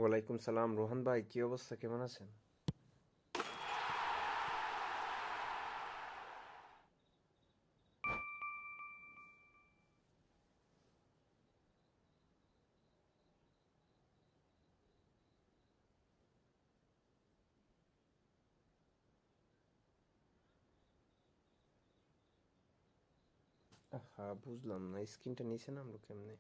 ওয়ালাইকুম সালাম রোহান ভাই, কি অবস্থা, কেমন আছেন? হ্যাঁ, বুঝলাম না, স্ক্রিনটা নিচে নামলো কেমনে?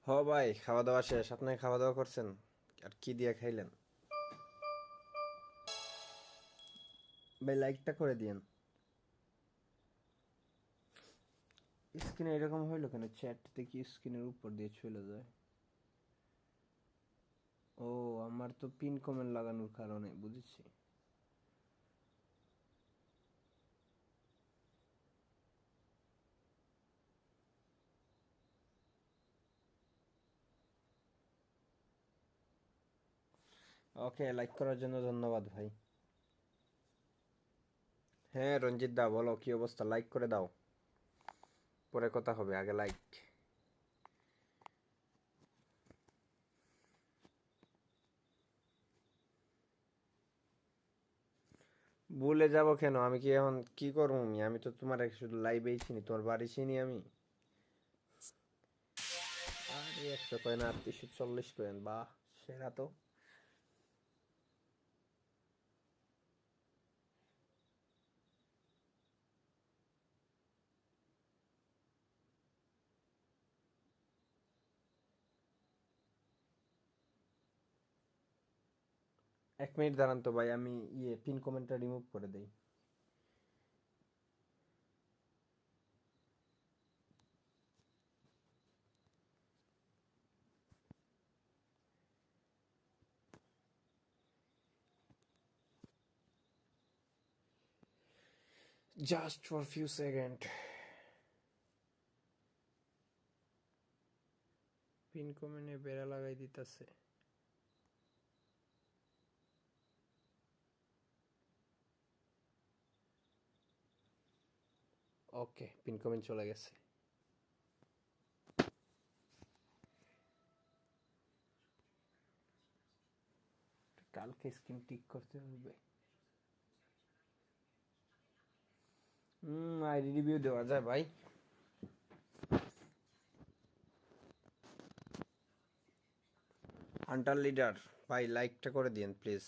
হ ভাই, খাওয়া দাওয়া শেষ। আপনি খাওয়া দাওয়া করছেন? আর কি দিয়ে খাইলেন? ভাই লাইকটা করে দিয়েন। স্ক্রিনে এরকম হইলো কেন? চ্যাটতে কি স্ক্রিনের উপর দিয়ে চলে যায়? ও, আমার তো পিন কমেন্ট লাগানোর কারণে, বুঝেছি। ওকে, লাইক করার জন্য ধন্যবাদ ভাই। হ্যাঁ রঞ্জিত দা, বলো কি অবস্থা? লাইক করে দাও, পরে কথা হবে, আগে লাইক। ভুলে যাব কেন? আমি কি এখন কি করবো? আমি তো তোমার শুধু লাইভেই চিনি, তোমার বাড়ি চিনি আমি। আরে 100 কয়েন আর 340 কয়েন, বাহ, সেরা তো। 1 মিনিট দাঁড়ান তো ভাই, আমি পিন কমেন্টটা রিমুভ করে দেই। Just for few second. Pin কমেন্টে বেড়া লাগাই দিতেছে। ওকে, পিন কমেন্ট চলে গেছে। কালকে স্ক্রিন টিক করতে হবে। আইডি রিভিউ দেওয়া যায় ভাই। হান্টার লিডার ভাই, লাইকটা করে দিন প্লিজ।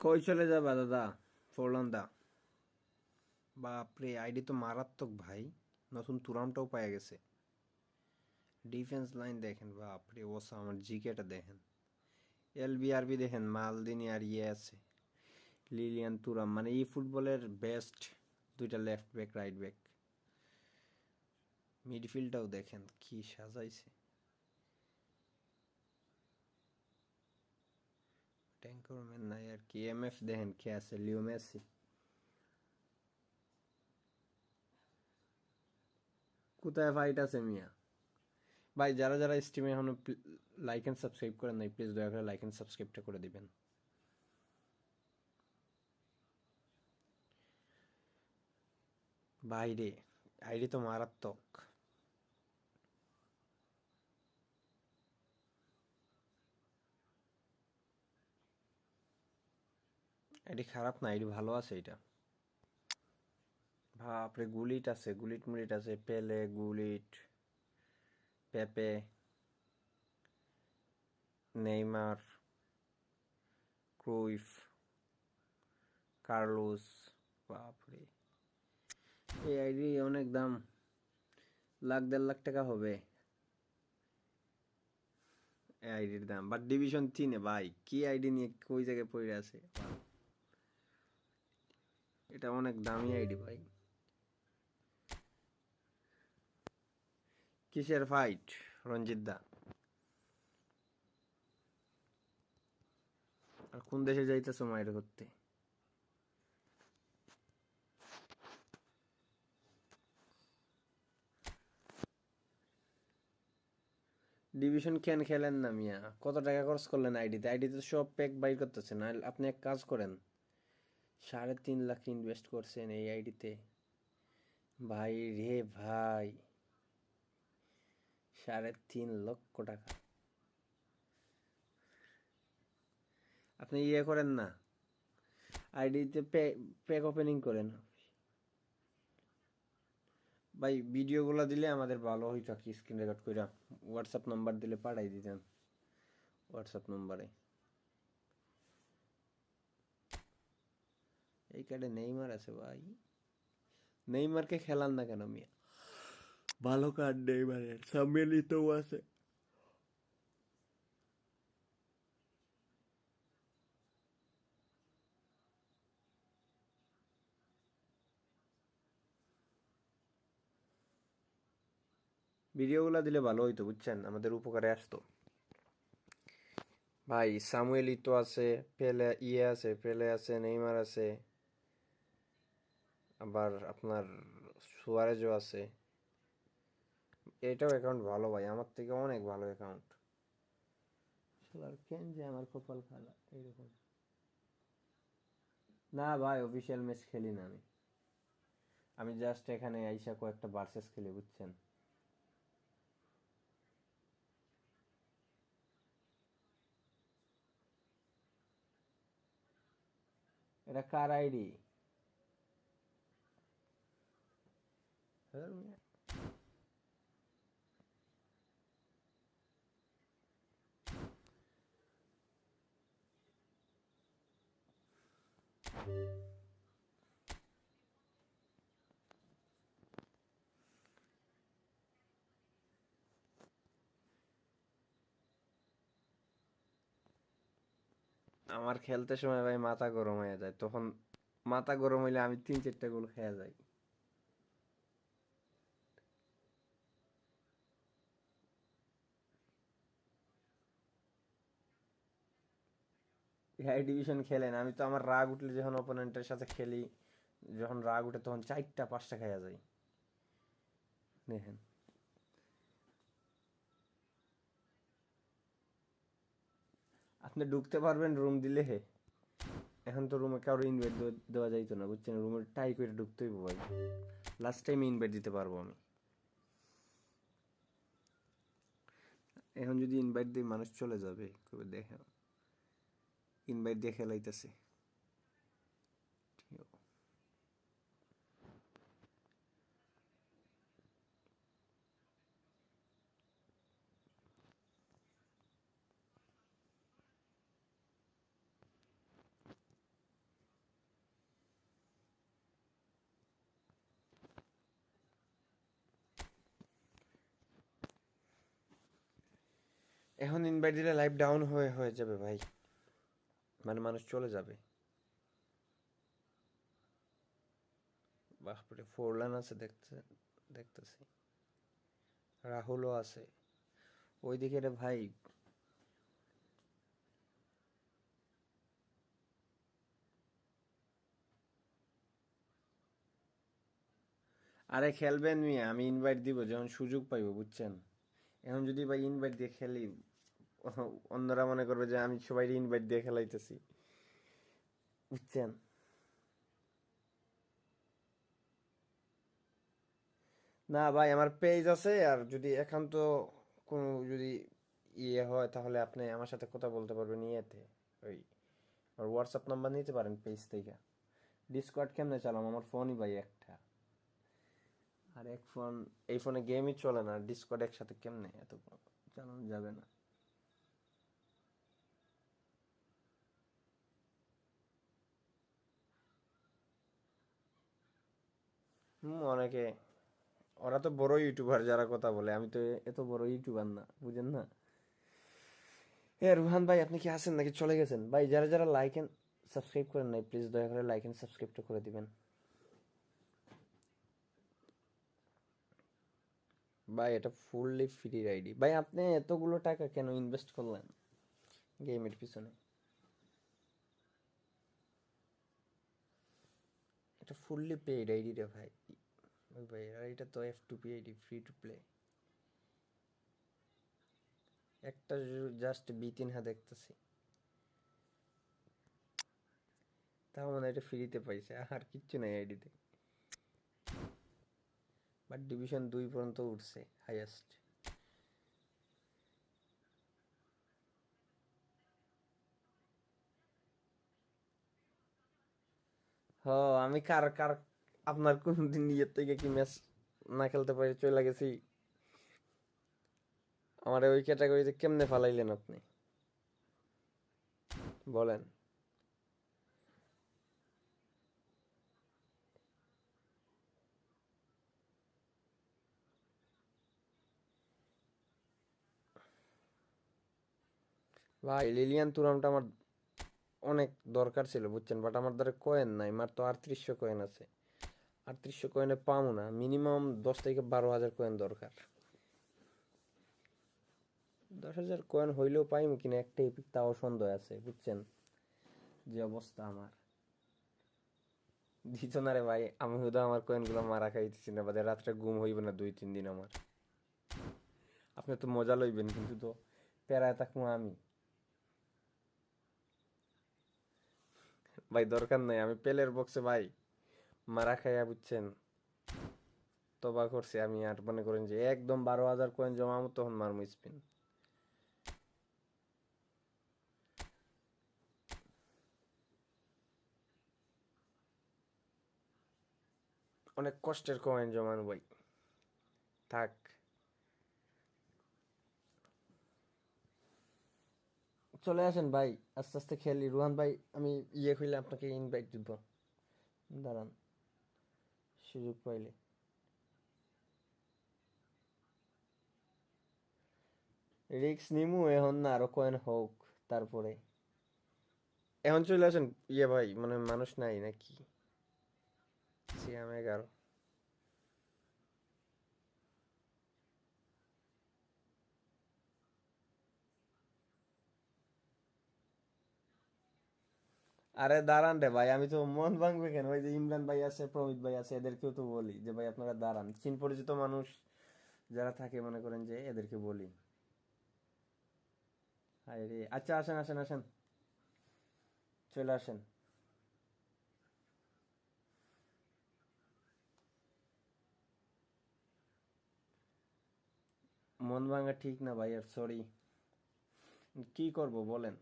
কই চলে যাবা দাদা? ফরলান দা, বাপরে আইডি তো মারাত্মক ভাই। নতুন তুরামটাও পাওয়া গেছে। ডিফেন্স লাইন দেখেন, বাপরে ওসা, আমার জিকেটা দেখেন। এলবিআরবি দেখেন, মালদিনি আর আছে লিলিয়ান তুরাম, মানে এই ফুটবলের বেস্ট দুইটা লেফট ব্যাক রাইট ব্যাক, মিডফিল্ডটাও দেখেন কি সাজাইছে। ট্যাঙ্করম্যান নাই আর কি, এমএফ দেখেন কে আছে, লিও মেসি। কোথায় ফাইট আছে মিয়া? ভাই যারা যারা স্ট্রিমে এখনো লাইক এন্ড সাবস্ক্রাইব করেন নাই, প্লিজ দয়া করে লাইক এন্ড সাবস্ক্রাইবটা করে দিবেন। বাইরে আইডি তো মারাত্মক। আইডি খারাপ না, আইডি ভালো আছে এটা। বাপরে গুলিট আছে, গুলিট মুলিট আছে, পেলে গুলিট, পেপে, নেইমার, ক্রুইফ, কার্লোস। বাপরে এই আইডি অনেক দাম, লাখ 1.5 লাখ টাকা হবে এই আইডির দাম। বাট ডিভিশন 3-এ ভাই কি আইডি নিয়ে কই জায়গায় পড়ে আছে, এটা অনেক দামি আইডি ভাই। কিসের ফাইট রঞ্জিত দা? আর কোন দেশে যাইতেছো মায়ের করতে? ডিভিশন কেন খেলেন না মিয়া? কত টাকা খরচ করলেন আইডিতে? আইডিতে সব প্যাক বাই করতেছেন। আর আপনি এক কাজ করেন, 3.5 লাখ ইনভেস্ট করছেন এই আইডিতে। ভাই রে ভাই, 3.5 লক্ষ টাকা। আপনি ইয়ে করেন না, আইডিতে প্যাক ওপেনিং করেন। ভাই ভিডিওগুলো দিলে আমাদের ভালো হইতো কি, স্ক্রিন রেকর্ড কইরা হোয়াটসঅ্যাপ নাম্বার দিলে পাঠাই দিতেন হোয়াটসঅ্যাপ নাম্বারে। এই কার্ডে নেইমার আছে ভাই, নেইমারকে খেলান না কেন মিয়া? ভালো কার্ড নেইমারের, সামিয়েলিতেও আছে। ভিডিওগুলো দিলে ভালো হইতো বুঝছেন, আমাদের উপকারে আসতো। ভাই সামুয়েল ইতো আছে, পেলে ইয়ে আছে, পেলে আছে, নেইমার আছে, আবার আপনার সুয়ারেজও আছে। এটাও অ্যাকাউন্ট ভালো ভাই, আমার থেকে অনেক ভালো অ্যাকাউন্ট। কেন যে আমার কপাল খারাপ এইরকম। না ভাই অফিসিয়াল ম্যাচ খেলি না আমি, আমি জাস্ট এখানে আইসা কয়েকটা ভার্সেস খেলি বুঝছেন। এটা কার আইডি? আমার খেলতে সময় ভাই মাথা গরম হয়ে যায়, তখন মাথা গরম হইলে আমি 3-4টা গোল খেয়ে যাই। হাই ডিভিশন খেলেন, আমি তো আমার রাগ উঠলে যখন অপোনেন্টের সাথে খেলি, যখন রাগ উঠে তখন 4টা 5টা খেয়ে যাই দেখেন। আপনি ঢুকতে পারবেন রুম দিলে হে, এখন তো রুমে কারো ইনভাইট দেওয়া যাইতো না বুঝছেন, রুমে টাই করে ঢুকতে হইব ভাই। লাস্ট টাইম ইনভাইট দিতে পারবো আমি, এখন যদি ইনভাইট দিই মানুষ চলে যাবে, কবে দেখে ইনভাইট দিয়ে খেলাইতেছে। এখন ইনভাইট দিলে লাইভ ডাউন হয়ে হয়ে যাবে ভাই, মানে মানুষ চলে যাবে। বাপরে ফোরলান আছে দেখতেছি, রাহুলও আছে ওইদিকে রে ভাই। আরে খেলবেন মিয়া, আমি ইনভাইট দিব যখন সুযোগ পাইব, বুঝছেন? এখন যদি ভাই ইনভাইট দিয়ে খেলি, অন্যরা মনে করবে যে আমি সবাই ইনভাইট দিয়ে খেলাইতেছি, বুঝছেন? না ভাই, আমার পেজ আছে, আর যদি একান্ত কোনো যদি ইয়ে হয় তাহলে আপনি আমার সাথে কথা বলতে পারবেন ইয়েতে, ওই আর হোয়াটসঅ্যাপ নাম্বার নিতে পারেন পেজ থেকে। ডিসকর্ড কেমনে চালাম, আমার ফোনই ভাই একটা, আর এক ফোন, এই ফোনে গেমই চলে না, ডিসকর্ড একসাথে কেমনে এত চালানো যাবে না। অনেকে, ওরা তো বড় ইউটিউবার যারা কথা বলে, আমি তো এত বড় ইউটিউবার না, বুঝেন না? এ রুহান ভাই, আপনি কি আছেন নাকি চলে গেছেন? ভাই যারা যারা লাইক এন্ড সাবস্ক্রাইব করেন নাই, প্লিজ দয়া করে লাইক এন্ড সাবস্ক্রাইবটা করে দিবেন। ভাই এটা ফুললি ফ্রি আইডি ভাই, আপনি এতগুলো টাকা কেন ইনভেস্ট করলেন গেমের পিছনে? এটা ফুললি পেইড আইডি রে ভাই। ওই ভাই, আর এটা তো F2P ID, free to play. একটা জাস্ট B3 দেখতেছি, তাও মানে এটা ফ্রিতে পাইছে, আর কিচ্ছু নাই আইডিতে। বাট ডিভিশন 2 পর্যন্ত উঠছে হাইয়েস্ট। হ, আমি কার কার আপনার কোন দিন ইয়ের থেকে কি ম্যাচ না খেলতে পারি চলে গেছি, আমার ওই ক্যাটাগরিতে কেমনে ফালাইলেন আপনি, বলেন? ভাই লিলিয়ান তুরামটা আমার অনেক দরকার ছিল, বুঝছেন? বাট আমার দ্বারা কয়েন নাই, মাত্র 3800 কয়েন আছে। 3800 কয়েনে পাবো না, মিনিমাম 10 থেকে 12 হাজার কয়েন দরকার। 10,000 কয়েন হইলেও পাইম কিনা একটা এপিক, তাও সন্দেহ আছে, বুঝছেন যে অবস্থা আমার। দিত না রে ভাই, আমি হুদা আমার কয়েনগুলো মারা খাইতেছি না, বাদে রাত্রে ঘুম হইবে না 2-3 দিন আমার। আপনি তো মজা লইবেন, কিন্তু তো প্যারায় থাকবো আমি। ভাই দরকার নাই, আমি পেলের বক্সে ভাই মারা খাইয়া, বুঝছেন, তবা করছি আমি। আর মনে করেন যে একদম 12,000 কয়েন জমাবো, তখন মারমু স্পিন। অনেক কষ্টের কয়েন জমানো ভাই, থাক। চলে আসেন ভাই, আস্তে আস্তে খেলি। রুহান ভাই, আমি ইয়ে হইলে আপনাকে ইনভাইট দিব, দাঁড়ান, সুযোগ পাইলে। রিক্স নিমু এখন না, আরো কয়েন হোক তারপরে। এখন চলে আসেন। ইয়ে ভাই, মানে মানুষ নাই নাকি? সিয়াম 11। আরে দাঁড়ান রে ভাই, আমি তো মন ভাঙবে কেন? ওই যে ইমরান ভাই আছে, প্রমিত ভাই আছে, এদেরকেও তো বলি যে ভাই আপনারা দাঁড়ান, চীন পরিচিত মানুষ যারা থাকে মনে করেন যে এদেরকে বলি। হায় রে, আচ্ছা আসেন আসেন আসেন, চলে আসেন। মন ভাঙা ঠিক না ভাই, আর সরি। কি করব বলেন?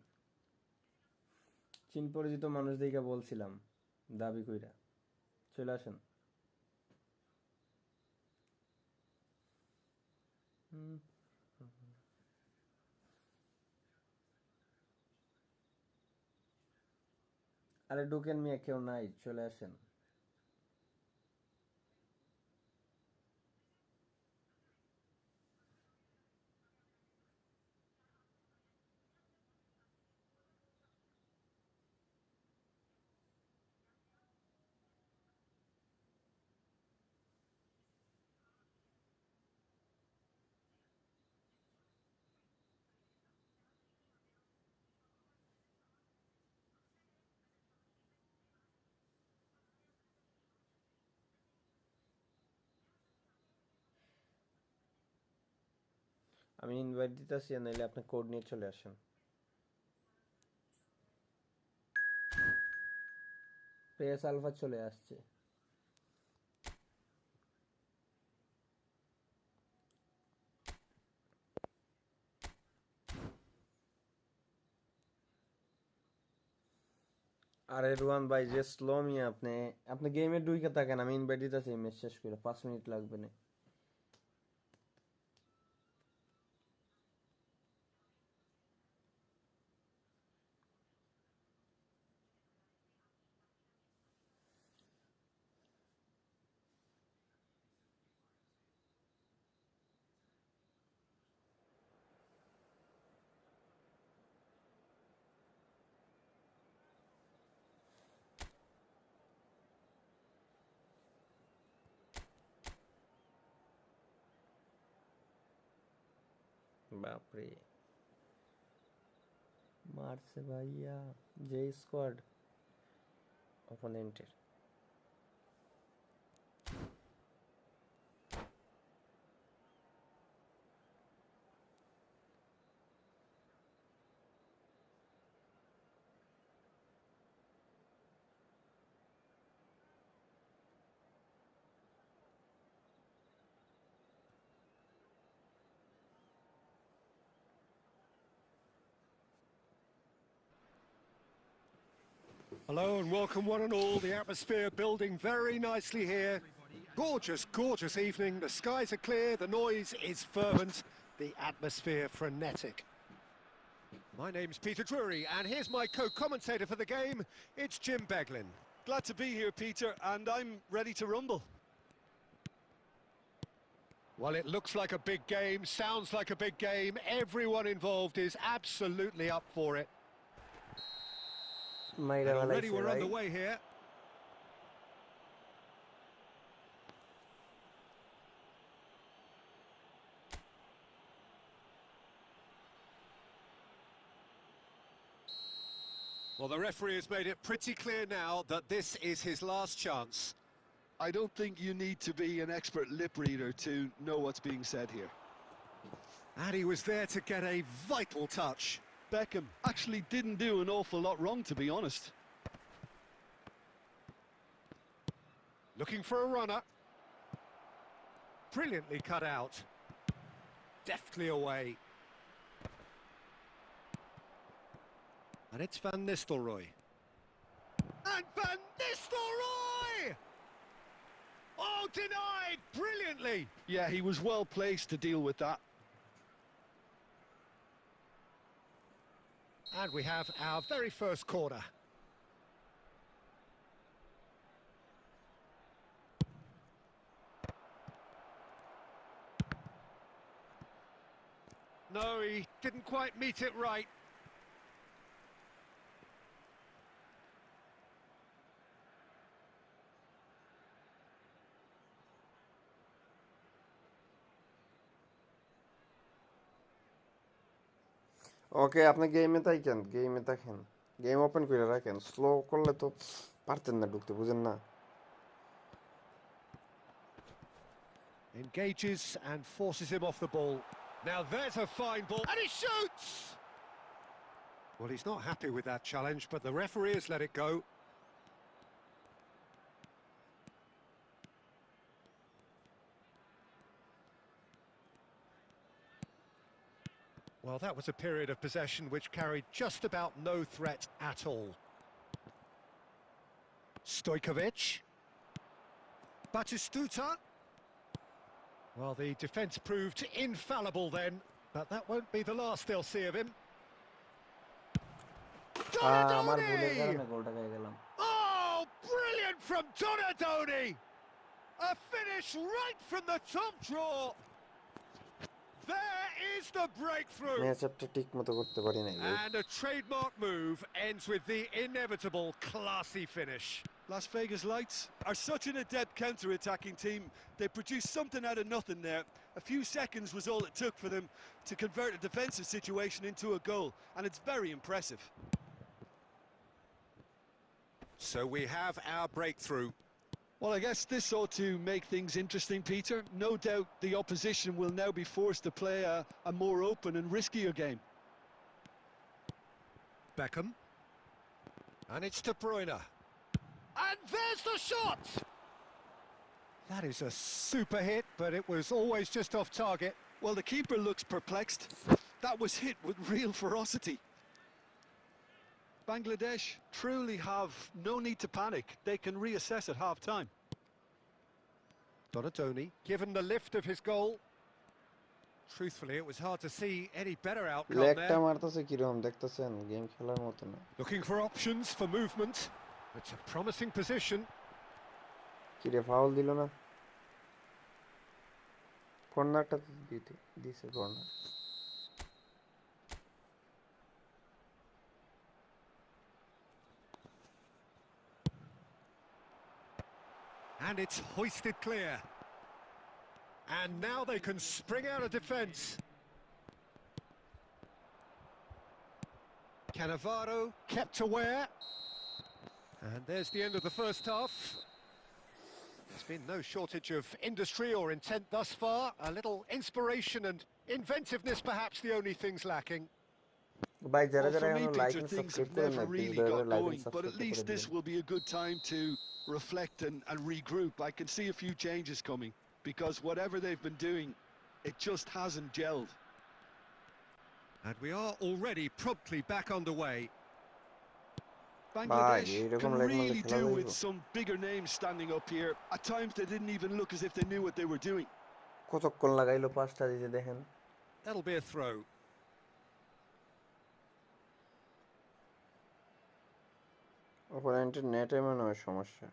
চীন পরিচিত মানুষ দেখে বলছিলাম, দাবি কইরা। চলে আসেন। হুম, আরে ঢুকেন মিয়া, কেউ নাই, চলে আসেন। আমি ইনভাইট দিতেছি, নাইলে আপনি কোড নিয়ে চলে আসেন। প্রেস আলফা চলে আসছে। আরে রুয়ান ভাই, যে স্লো মিয়া, আপনি গেমে ঢুকে থাকেন, আমি ইনভাইট দিতেছি ম্যাচ শেষ করে, 5 মিনিট লাগবে না। বাপরে, মারছে ভাইয়া যে squad অপোনেন্টের। Hello and welcome one and all. The atmosphere building very nicely here. Gorgeous, gorgeous evening. The skies are clear, the noise is fervent, the atmosphere frenetic. My name's Peter Drury and here's my co-commentator for the game. It's Jim Beglin. Glad to be here, Peter, and I'm ready to rumble. Well, it looks like a big game, sounds like a big game. Everyone involved is absolutely up for it. And already we're underway here. Well, the referee has made it pretty clear now that this is his last chance. I don't think you need to be an expert lip reader to know what's being said here. And he was there to get a vital touch. Beckham actually didn't do an awful lot wrong, to be honest. Looking for a runner. Brilliantly cut out. Deftly away. And it's Van Nistelrooy. And Van Nistelrooy! Oh, denied brilliantly! Yeah, he was well placed to deal with that. And we have our very first corner. No, he didn't quite meet it right. ওকে, আপনি গেমে থাকেন, গেমে থাকেন, game open করে রাখেন। Slow করলে তো পারতেন না ঢুকতে, বুঝেন না? Engages and forces him off the ball. Now there's a fine ball, and he shoots! Well, he's not happy with that challenge, but the referee has let it go. Well, that was a period of possession which carried just about no threat at all. Stojkovic. Batistuta. Well, the defence proved infallible then, but that won't be the last they'll see of him. Donadoni! Oh, brilliant from Donadoni! A finish right from the top draw. There is the breakthrough. And a trademark move ends with the inevitable classy finish. Las Vegas Lights are such an adept counter-attacking team. They produced something out of nothing there. A few seconds was all it took for them to convert a defensive situation into a goal, and it's very impressive. So we have our breakthrough. Well, I guess this ought to make things interesting, Peter. No doubt the opposition will now be forced to play a more open and riskier game. Beckham. And it's De Bruyne. And there's the shot! That is a super hit, but it was always just off target. Well, the keeper looks perplexed. That was hit with real ferocity. Bangladesh truly have no need to panic. They can reassess at half-time. Donatoni, given the lift of his goal. Truthfully, it was hard to see any better outcome লেগটা there. মারতেছে কিরকম দেখতেছেন game খেলার মতো না Looking for options for movement. It's a promising position. কি রে foul দিল না কর্নারটা দিছে corner And it's hoisted clear. And now they can spring out of defence. Cannavaro kept aware. And there's the end of the first half. There's been no shortage of industry or intent thus far. A little inspiration and inventiveness, perhaps the only things lacking. ভাই যারা Well, যারা for me, এখনো like Peter, and things subscribe have করেন না never please really দয়া got করে like going, and but at subscribe least করে this দিন will be a good time to reflect and regroup. I can see a few changes coming, because whatever they've been doing, it just hasn't gelled. And we are already promptly back underway. Bangladesh এরকম can like মারলে really খেলা do যাইব with some bigger names standing up here. At times they didn't even look as if they knew what they were doing. কতক্ষণ লাগাইলো পাঁচটা দিতে দেখেন That'll be a throw. অপোনেন্টের নেটে মনে হয় সমস্যা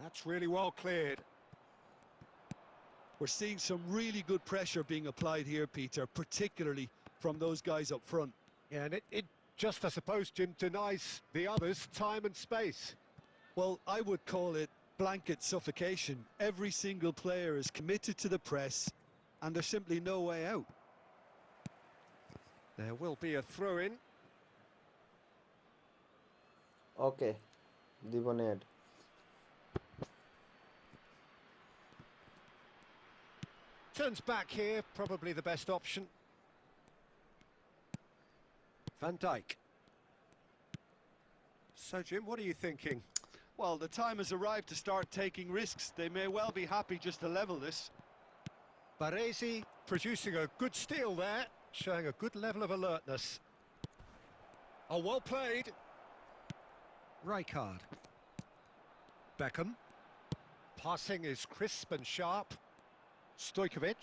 That's really well cleared. We're seeing some really good pressure being applied here, Peter, particularly from those guys up front. Yeah, and it just, I suppose, Jim, denies the others time and space. Well, I would call it blanket suffocation. Every single player is committed to the press, and there's simply no way out. There will be a throw-in. ওকে দিব net Turns back here, probably the best option. Van Dijk. So, Jim, what are you thinking? Well, the time has arrived to start taking risks. They may well be happy just to level this. Baresi producing a good steal there, showing a good level of alertness. Oh, well played. Rijkaard. Beckham. Passing is crisp and sharp. Stojkovic.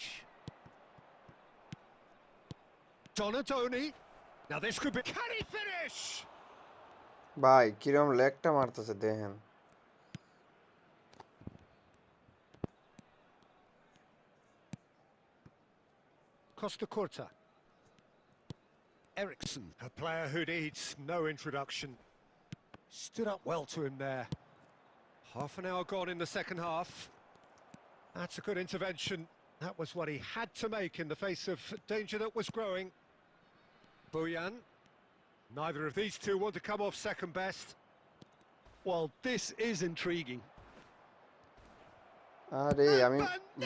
Donatoni. Now this could be... Can he finish? ভাই কিরকম লেগটা মারতেছে দেখেন Costa Curta. Ericsson, a player who needs no introduction. Stood up well to him there. Half an hour gone in the second half. That's a good intervention. That was what he had to make in the face of danger that was growing. Bojan. Neither of these two want to come off second best. Well, this is intriguing. আরে আমি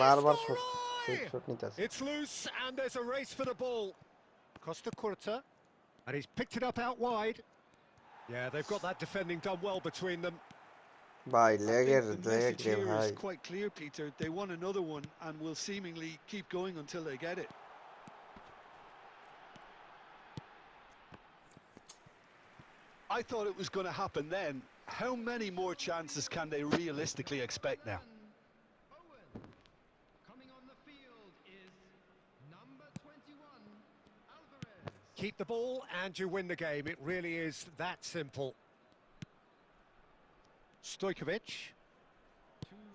বারবার shot নিতেছি It's loose and there's a race for the ball. Costa Curta, and he's picked it up out wide. Yeah, they've got that defending done well between them. ভাই I লেগের think the leg message রে here ভাই is quite clear, Peter. They want another one and will seemingly keep going until they get it. I thought it was going to happen then. How many more chances can they realistically expect now? Coming on the field is number 21, Alvarez. Keep the ball and you win the game. It really is that simple. Stojkovic.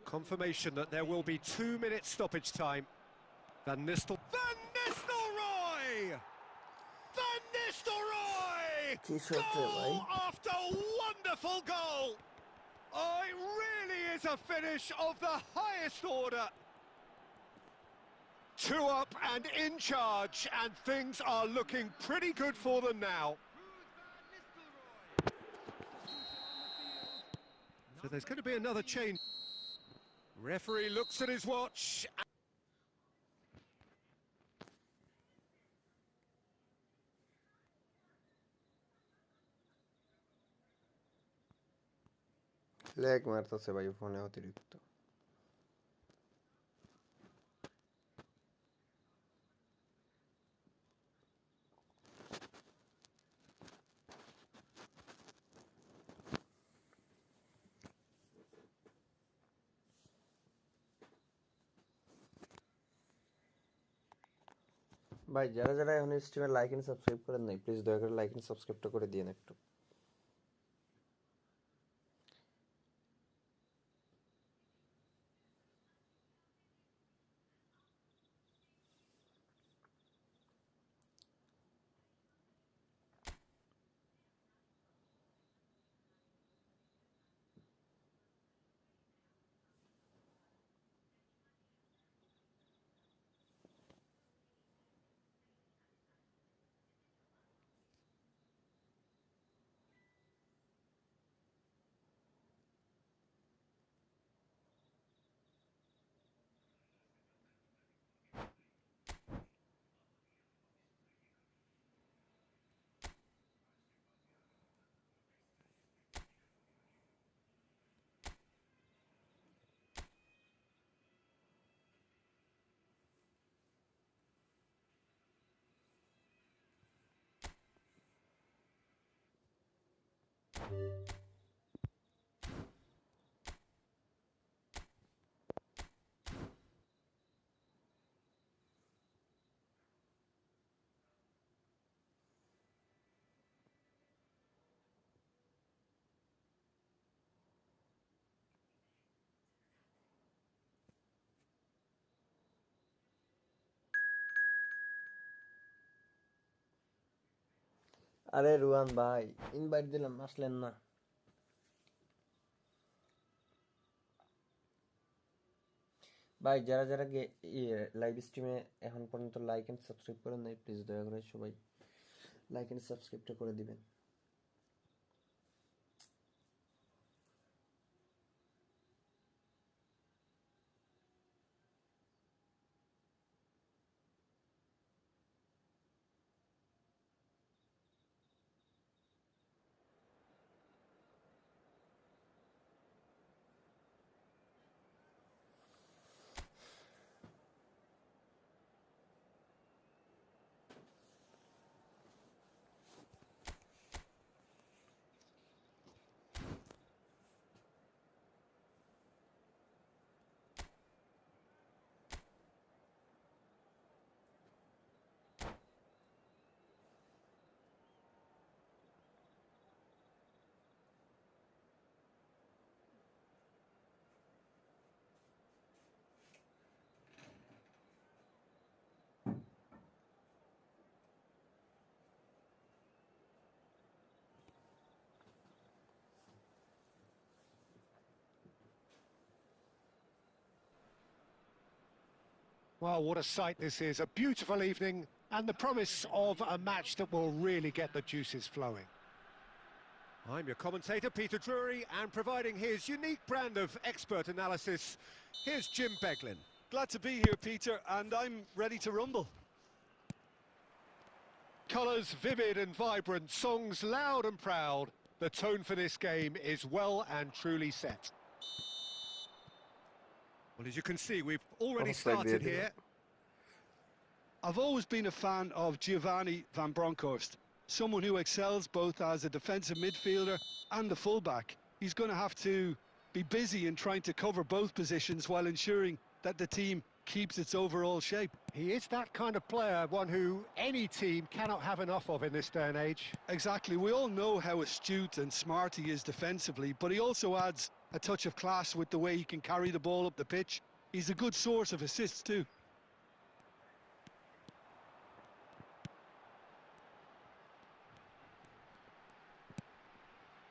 Confirmation that there will be 2 minutes stoppage time. Van Nistelrooy! Van Nistelrooy! কি shot রে ভাই Goal after wonderful goal! Oh, it really is a finish of the highest order. 2 up and in charge, and things are looking pretty good for them now. So there's going to be another change. Referee looks at his watch. Lag মারতেছে ভাই ফোনে অতিরিক্ত। ভাই যারা যারা এখন স্ট্রিমে like and subscribe করেন নাই প্লিজ দয়া করে লাইক এন্ড সাবস্ক্রাইবটা করে দিন একটু। আরে রুয়ান ভাই ইনভাইট দিলাম আসলেন না। ভাই যারা যারা লাইভ স্ট্রিমে এখন পর্যন্ত লাইক এন্ড সাবস্ক্রাইব করেন নাই প্লিজ দয়া করে সবাই লাইক এন্ড সাবস্ক্রাইবটা করে দিবেন। Well, what a sight this is. A beautiful evening and the promise of a match that will really get the juices flowing. I'm your commentator, Peter Drury, and providing his unique brand of expert analysis, here's Jim Beglin. Glad to be here, Peter, and I'm ready to rumble. Colours vivid and vibrant, songs loud and proud. The tone for this game is well and truly set. Well, as you can see, we've already started here. I've always been a fan of Giovanni van Bronckhorst, someone who excels both as a defensive midfielder and a fullback. He's going to have to be busy in trying to cover both positions while ensuring that the team keeps its overall shape. He is that kind of player, one who any team cannot have enough of in this day and age. Exactly. We all know how astute and smart he is defensively, but he also adds a touch of class with the way he can carry the ball up the pitch. He's a good source of assists too.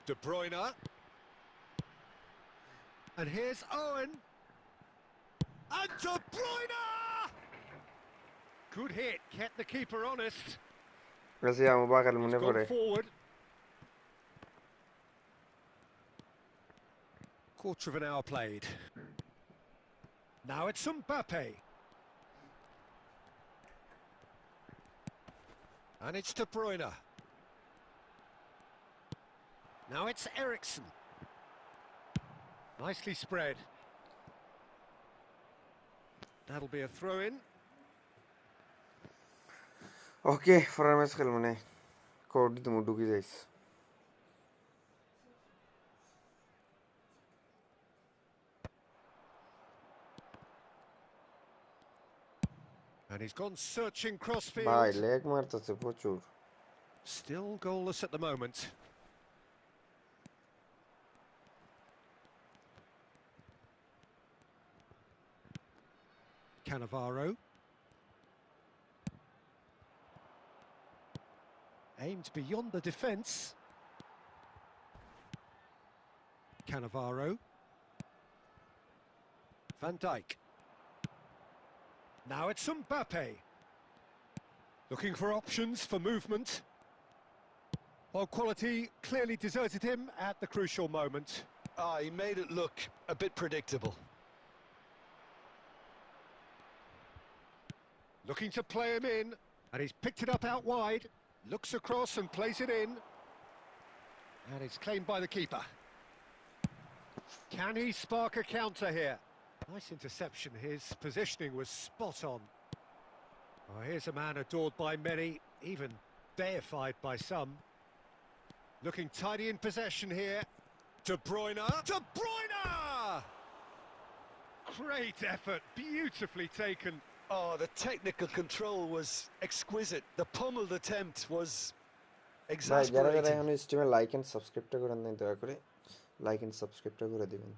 De Bruyne. And here's Owen. And De Bruyne! Good hit, kept the keeper honest. Rasiamo baga mune Gone pore. forward. Quarter of an hour played. Now it's Mbappe. And it's De Bruyne. Now it's Eriksen. Nicely spread. That'll be a throw-in. Okay ফরার match খেলবো না code তুমি ঢুকে যাইস And he's gone searching ভাই crossfield. Leg মারতেছে প্রচুর Still goalless at the moment. Cannavaro. Aimed beyond the defence. Cannavaro. Van Dijk. Now it's Mbappe. Looking for options for movement. While quality clearly deserted him at the crucial moment. He made it look a bit predictable. Looking to play him in, and he's picked it up out wide. Looks across and plays it in. And it's claimed by the keeper. Can he spark a counter here? Nice interception. His positioning was spot on. Oh, here's a man adored by many, even deified by some. Looking tidy in possession here. De Bruyne. De Bruyne! Great effort, beautifully taken. Oh, the technical control was exquisite. The pummeled attempt was ভাই যারা যারা exasperating. এখন স্ট্রিমে like and সাবস্ক্রাইবটা করে দেন দয়া করে like and সাবস্ক্রাইবটা করে দিবেন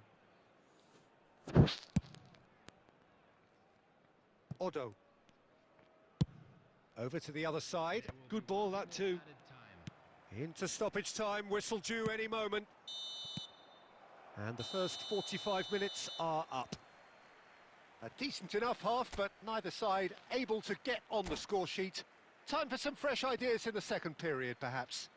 Odo. Over to the other side. Good ball, that too. Into stoppage time, whistle due any moment. And the first 45 minutes are up. A decent enough half, but neither side able to get on the score sheet. Time for some fresh ideas in the second period, perhaps.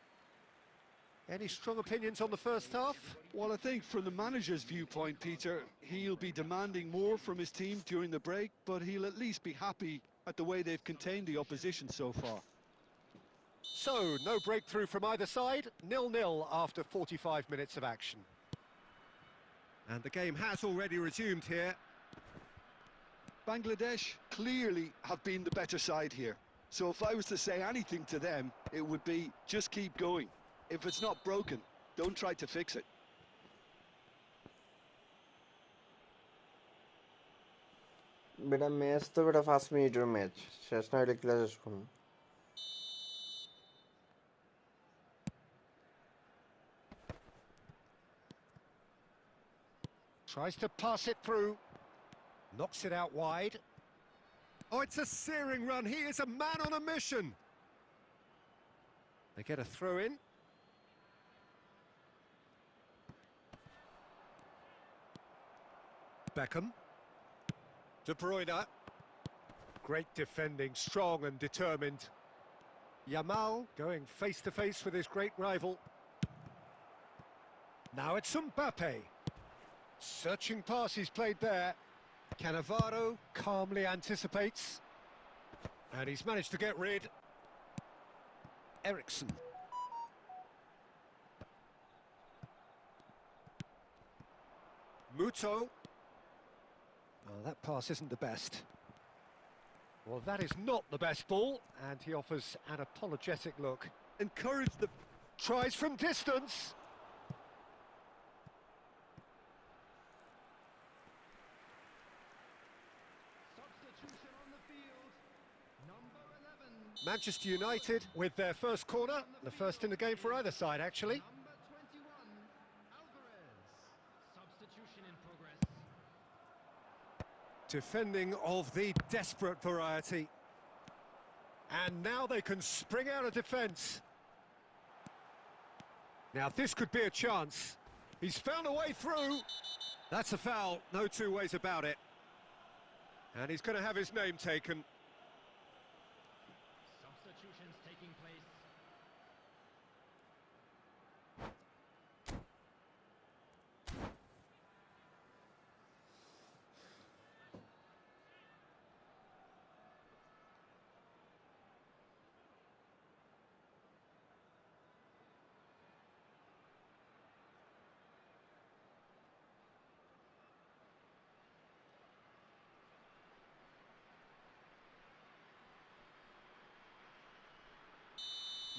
Any strong opinions on the first half? Well, I think from the manager's viewpoint, Peter, he'll be demanding more from his team during the break, but he'll at least be happy at the way they've contained the opposition so far. So, no breakthrough from either side, 0-0 after 45 minutes of action. And the game has already resumed here. Bangladesh clearly have been the better side here. So if I was to say anything to them, it would be just keep going. If it's not broken, don't try to fix it. বেটা match তো বেটা 5 মিনিটের match শেষ না হলে class শেষ করুন Tries to pass it through. Knocks it out wide. Oh, it's a searing run. He is a man on a mission. They get a throw in. Beckham. De Bruyne. Great defending, strong and determined. Yamal going face to face with his great rival. Now it's Mbappe. Searching pass he's played there. Cannavaro calmly anticipates. And he's managed to get rid. Eriksen. Muto. Oh, that pass isn't the best. Well, that is not the best ball, and he offers an apologetic look. Encourage the... Tries from distance. Substitution on the field. Number 11. Manchester United with their first corner, the first in the game for either side, actually. Number 21. Alvarez. Substitution in progress. Defending of the desperate variety. And now they can spring out of defence. Now this could be a chance. He's found a way through. That's a foul, no two ways about it. And he's going to have his name taken. Substitutions taking place.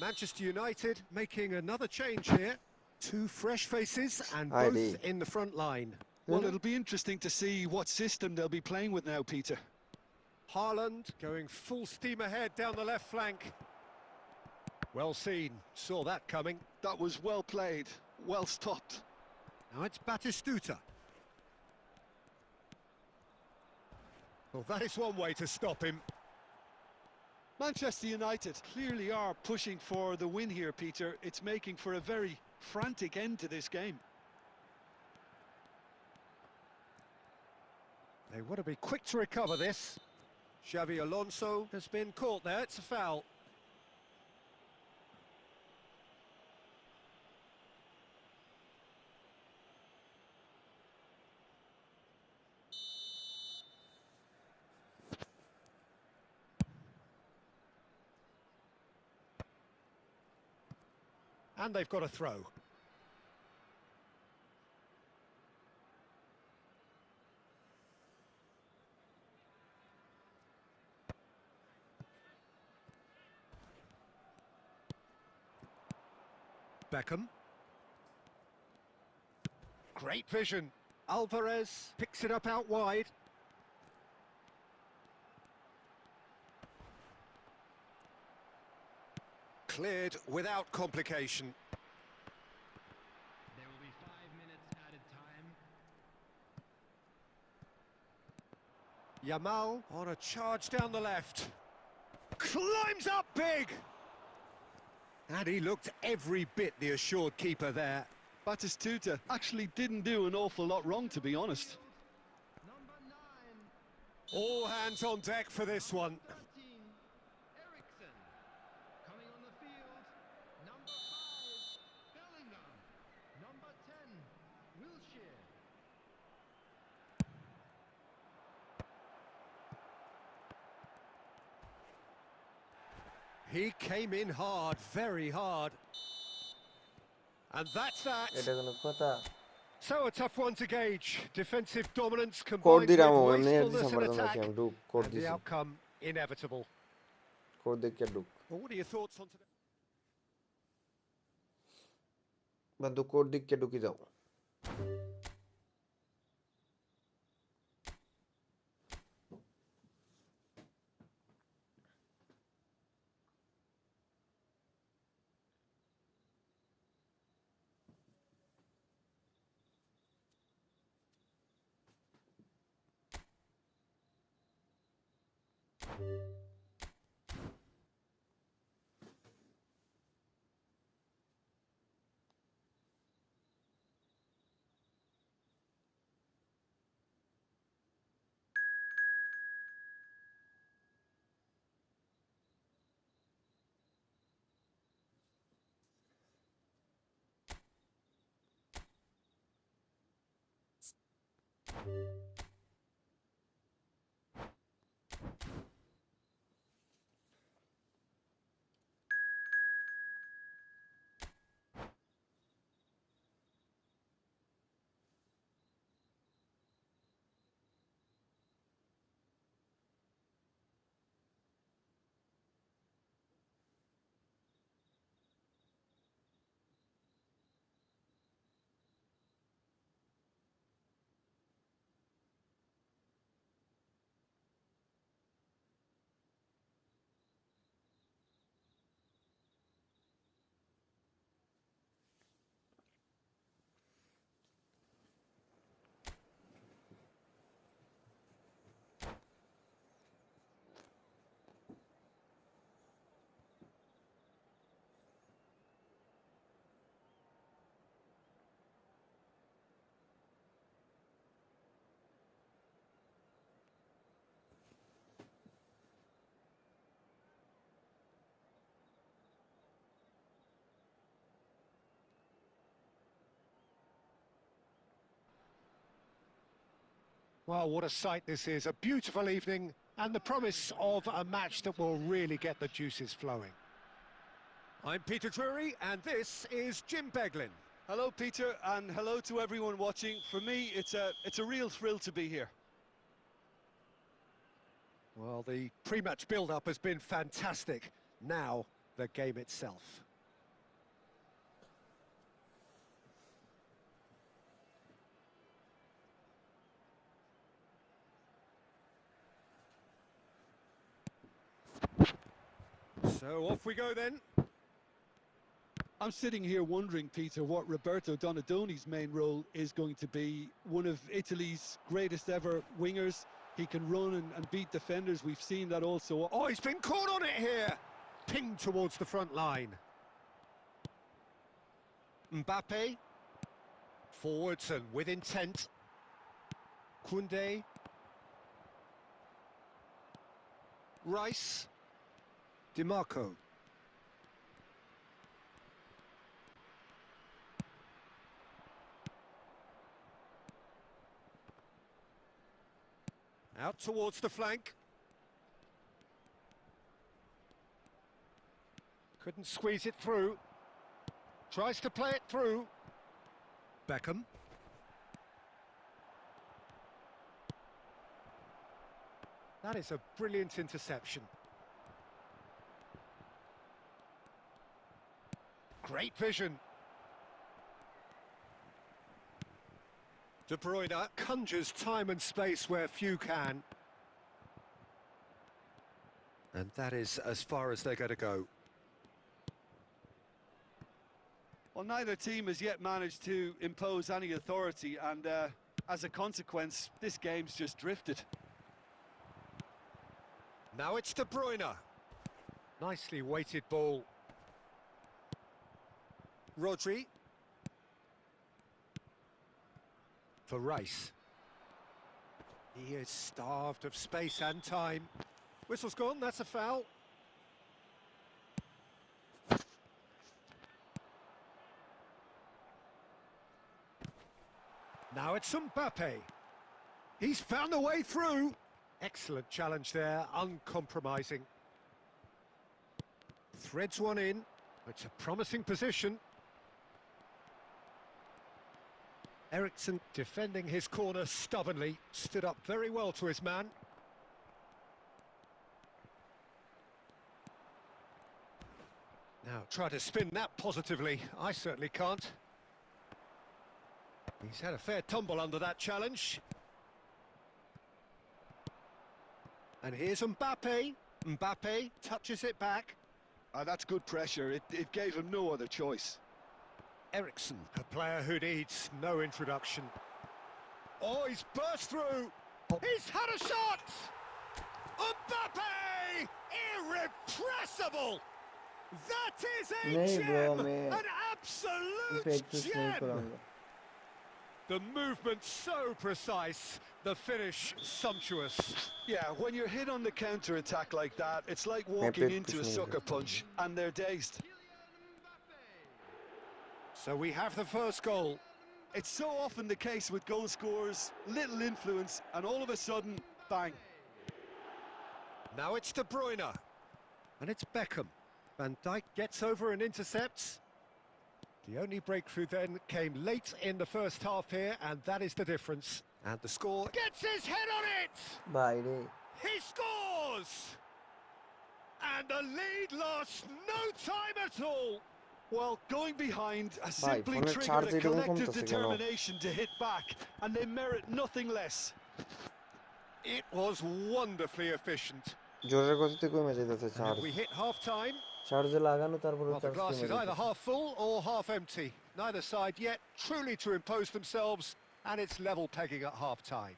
Manchester United making another change here. Two fresh faces and Aye, both in the front line. Well, it'll be interesting to see what system they'll be playing with now, Peter. Haaland going full steam ahead down the left flank. Well seen, saw that coming. That was well played, well stopped. Now it's Batistuta. Well, that is one way to stop him. Manchester United clearly are pushing for the win here, Peter. It's making for a very frantic end to this game. They want to be quick to recover this. Xavi Alonso has been caught there, it's a foul. And they've got a throw. Beckham. Great vision. Alvarez picks it up out wide. Cleared without complication. There will be 5 minutes added time. Yamal on a charge down the left. Climbs up big! And he looked every bit the assured keeper there. Batistuta actually didn't do an awful lot wrong, to be honest. Number 9, All hands on deck for this one. 13, Ericsson. Coming on the field, number 5, Bellingham. Number 10, Wilshere. He came in hard, very hard. And that's that. এটা কোনো কথা So a tough one to gauge. Defensive dominance code combined with দিলাম এমনি head wastefulness দিছাম in পারতাম attack. নাকি আমি ঢুক code And the দিছি outcome inevitable. কোড দেখে ঢুক Well, what are your thoughts on today? বন্ধু কোড দিকে ঢুকি যাও Well, what a sight this is. A beautiful evening and the promise of a match that will really get the juices flowing. I'm Peter Drury and this is Jim Beglin. Hello, Peter, and hello to everyone watching. For me, it's a real thrill to be here. Well, the pre-match build-up has been fantastic. Now, the game itself. So off we go then. I'm sitting here wondering, Peter, what Roberto Donadoni's main role is going to be. One of Italy's greatest ever wingers. He can run and beat defenders. We've seen that also. Oh, he's been caught on it here. Pinged towards the front line. Mbappe. Forwards and with intent. Koundé. Rice. DiMarco. Out towards the flank. Couldn't squeeze it through. Tries to play it through. Beckham. That is a brilliant interception. Great vision. De Bruyne conjures time and space where few can. And that is as far as they're going to go. Well, neither team has yet managed to impose any authority, and as a consequence, this game's just drifted. Now it's De Bruyne. Nicely weighted ball. Rodri. For Rice. He is starved of space and time. Whistle's gone, that's a foul. Now it's Mbappe. He's found a way through. Excellent challenge there, uncompromising. Threads one in. It's a promising position. Eriksson defending his corner stubbornly, stood up very well to his man. Now try to spin that positively. I certainly can't. He's had a fair tumble under that challenge. And here's Mbappe. Mbappe touches it back. That's good pressure. It gave him no other choice. Eriksson, a player who needs no introduction. Oh, he's burst through. He's had a shot. Mbappe! Irrepressible! That is a नहीं bro, gem! मैं An इस पे absolute access नहीं gem! कराऊंगा. The movement so precise, the finish sumptuous. Yeah, when you're hit on the counter-attack like that, it's like मैं walking पे into कुछ a नहीं sucker करता. punch, and they're dazed. So we have the first goal. It's so often the case with goal scorers, little influence, and all of a sudden, bang. Now it's De Bruyne. And it's Beckham. Van Dijk gets over and intercepts. The only breakthrough then came late in the first half here, and that is the difference. And the score gets his head on it! भाई रे. He scores! And the lead lost no time at all. Well, going behind has Bhai, simply phone triggered charge a eroon collective komta se determination to hit back, and they merit nothing less. It was wonderfully efficient. জোরের গতিতে কমে যাইতেছে And charge. we hit half-time. চার্জে লাগানো তারপরে Well, the charge glass কমে is either যাইতেছে. half full or half empty. Neither side yet truly to impose themselves, and it's level pegging at half-time.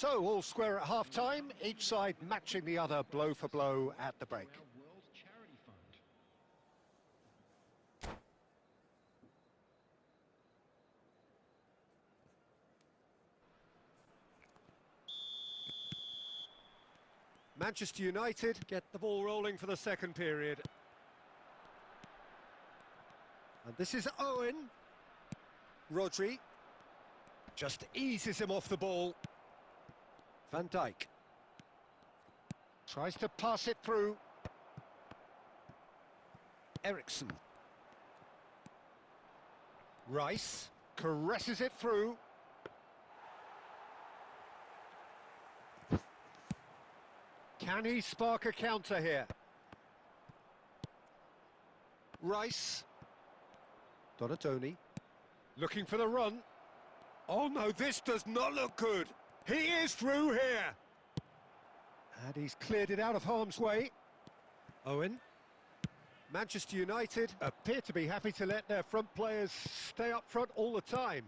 So, all square at half-time, each side matching the other blow for blow at the break. World Charity Fund. Manchester United get the ball rolling for the second period. And this is Owen. Rodri just eases him off the ball. Van Dijk tries to pass it through. Eriksson. Rice caresses it through. Can he spark a counter here? Rice. Donatoni. Looking for the run. Oh no, this does not look good. He is through here. And he's cleared it out of harm's way. Owen. Manchester United appear to be happy to let their front players stay up front all the time.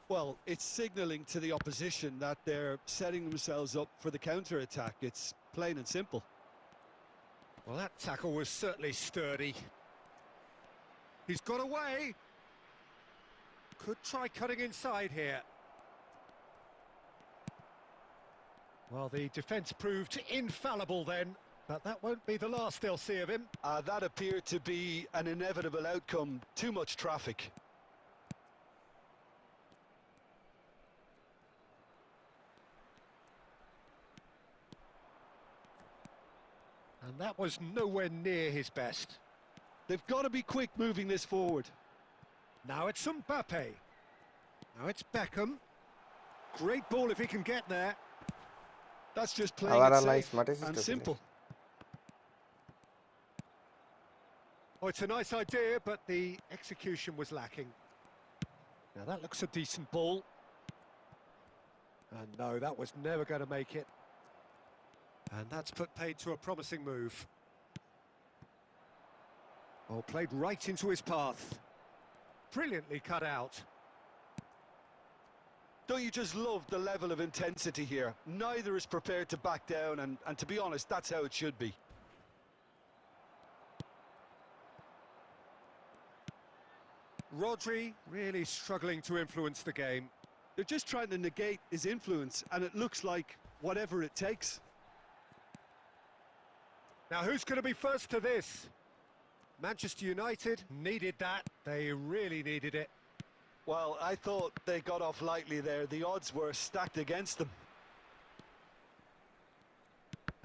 Well, it's signalling to the opposition that they're setting themselves up for the counter-attack. It's plain and simple. Well, that tackle was certainly sturdy. He's got away. Could try cutting inside here. Well, the defence proved infallible then, but that won't be the last they'll see of him. That appeared to be an inevitable outcome. Too much traffic. And that was nowhere near his best. They've got to be quick moving this forward. Now it's Mbappe. Now it's Beckham. Great ball if he can get there. That's just playing it safe Smart and simple. Oh, it's a nice idea, but the execution was lacking. Now that looks a decent ball. And no, that was never going to make it. And that's put paid to a promising move. Oh, played right into his path. Brilliantly cut out. Don't you just love the level of intensity here? Neither is prepared to back down, and to be honest, that's how it should be. Rodri really struggling to influence the game. They're just trying to negate his influence, and it looks like whatever it takes. Now who's going to be first to this? Manchester United needed that. They really needed it. Well, I thought they got off lightly there. The odds were stacked against them.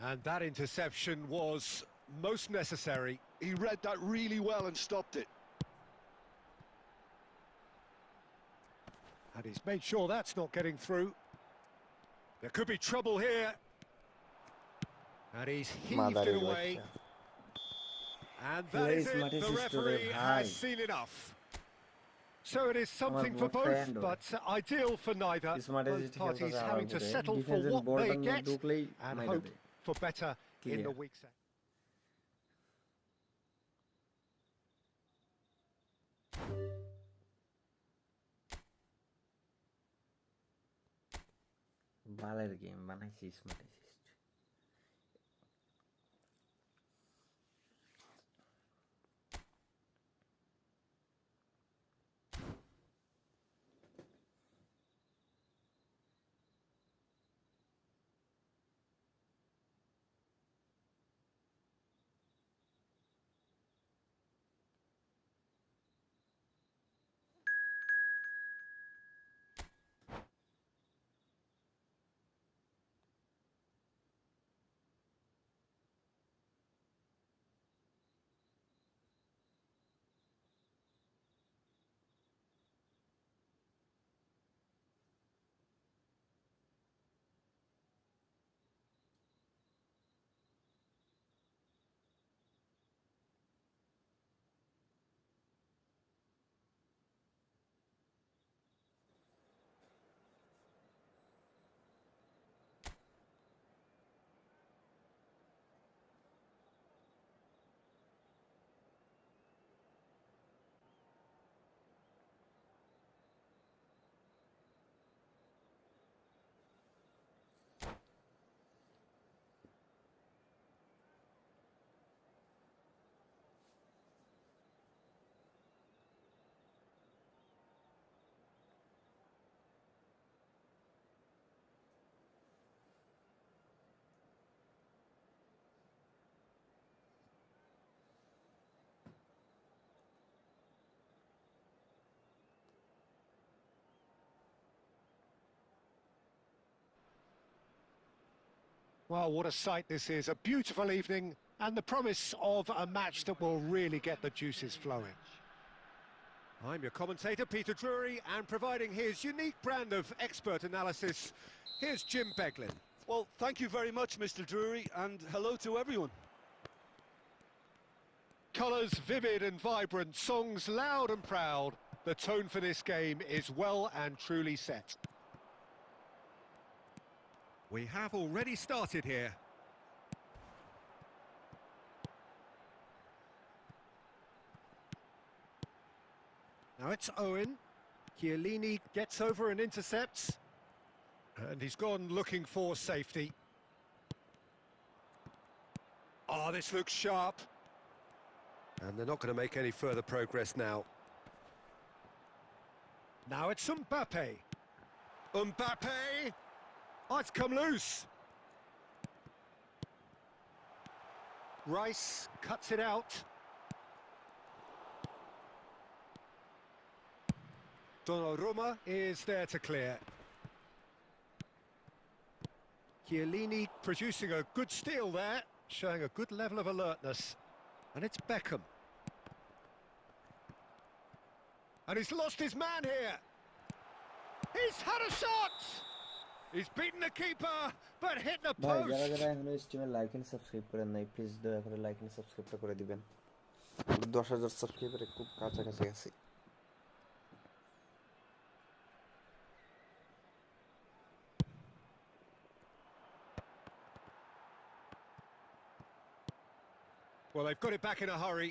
And that interception was most necessary. He read that really well and stopped it. And he's made sure that's not getting through. There could be trouble here. And he's heaved it away. And that is it. The referee has seen enough. So it is something for both, but ideal for neither. Both parties having to settle for what they get and hope for better in the weeks ahead. বালের game বানাইছি smart assist. Well, what a sight this is. A beautiful evening and the promise of a match that will really get the juices flowing. I'm your commentator, Peter Drury, and providing his unique brand of expert analysis, here's Jim Beglin. Well, thank you very much, Mr. Drury, and hello to everyone. Colours vivid and vibrant, songs loud and proud. The tone for this game is well and truly set. We have already started here. Now it's Owen. Chiellini gets over and intercepts. And he's gone looking for safety. Oh, this looks sharp. And they're not going to make any further progress now. Now it's Mbappe. Mbappe! Oh, it's come loose. Rice cuts it out. Donnarumma is there to clear. Chiellini producing a good steal there, showing a good level of alertness. And it's Beckham. And he's lost his man here. He's had a shot! He's beaten the keeper, but hit the ভাই post. যারা যারা এখনো স্ট্রিমে like and subscribe করেন নাই please দয়া করে like and সাবস্ক্রাইবটা করে দিবেন 10,000 সাবস্ক্রাইবারে খুব কাছাকাছি আছি Well, they've got it back in a hurry.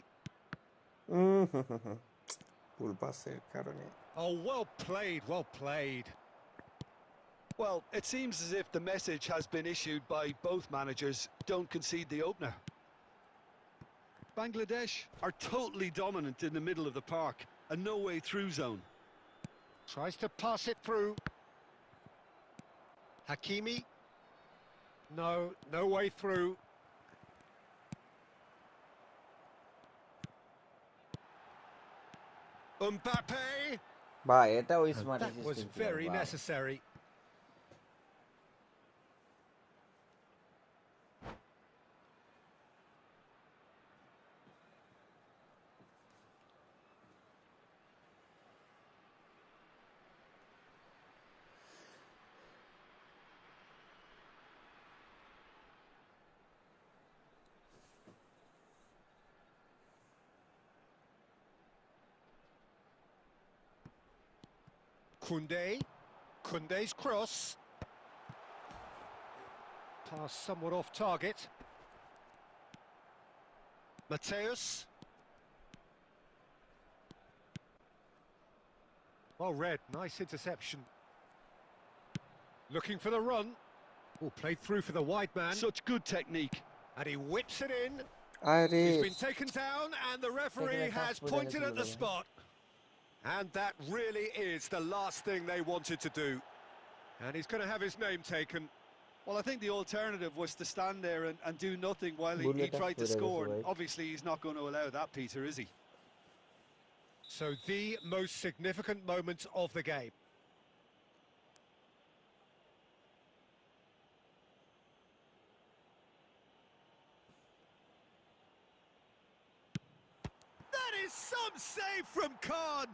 ভুল পাসের কারণে Oh, well played, well played. Well, it seems as if the message has been issued by both managers: don't concede the opener. Bangladesh are totally dominant in the middle of the park, a no-way through zone. Tries to pass it through. Hakimi. No, no way through. Mbappe. ভাই এটা ওই And smart that was very necessary. Kunde's cross. Pass somewhat off target. Mateus. Well read, nice interception. Looking for the run. Oh, played through for the wide man. Such good technique. And he whips it in. আরে He's been taken down and the referee has pointed at the spot. And that really is the last thing they wanted to do. And he's going to have his name taken. Well, I think the alternative was to stand there and do nothing while he tried to score. And obviously, he's not going to allow that, Peter, is he? So the most significant moment of the game. That is some save from Khan.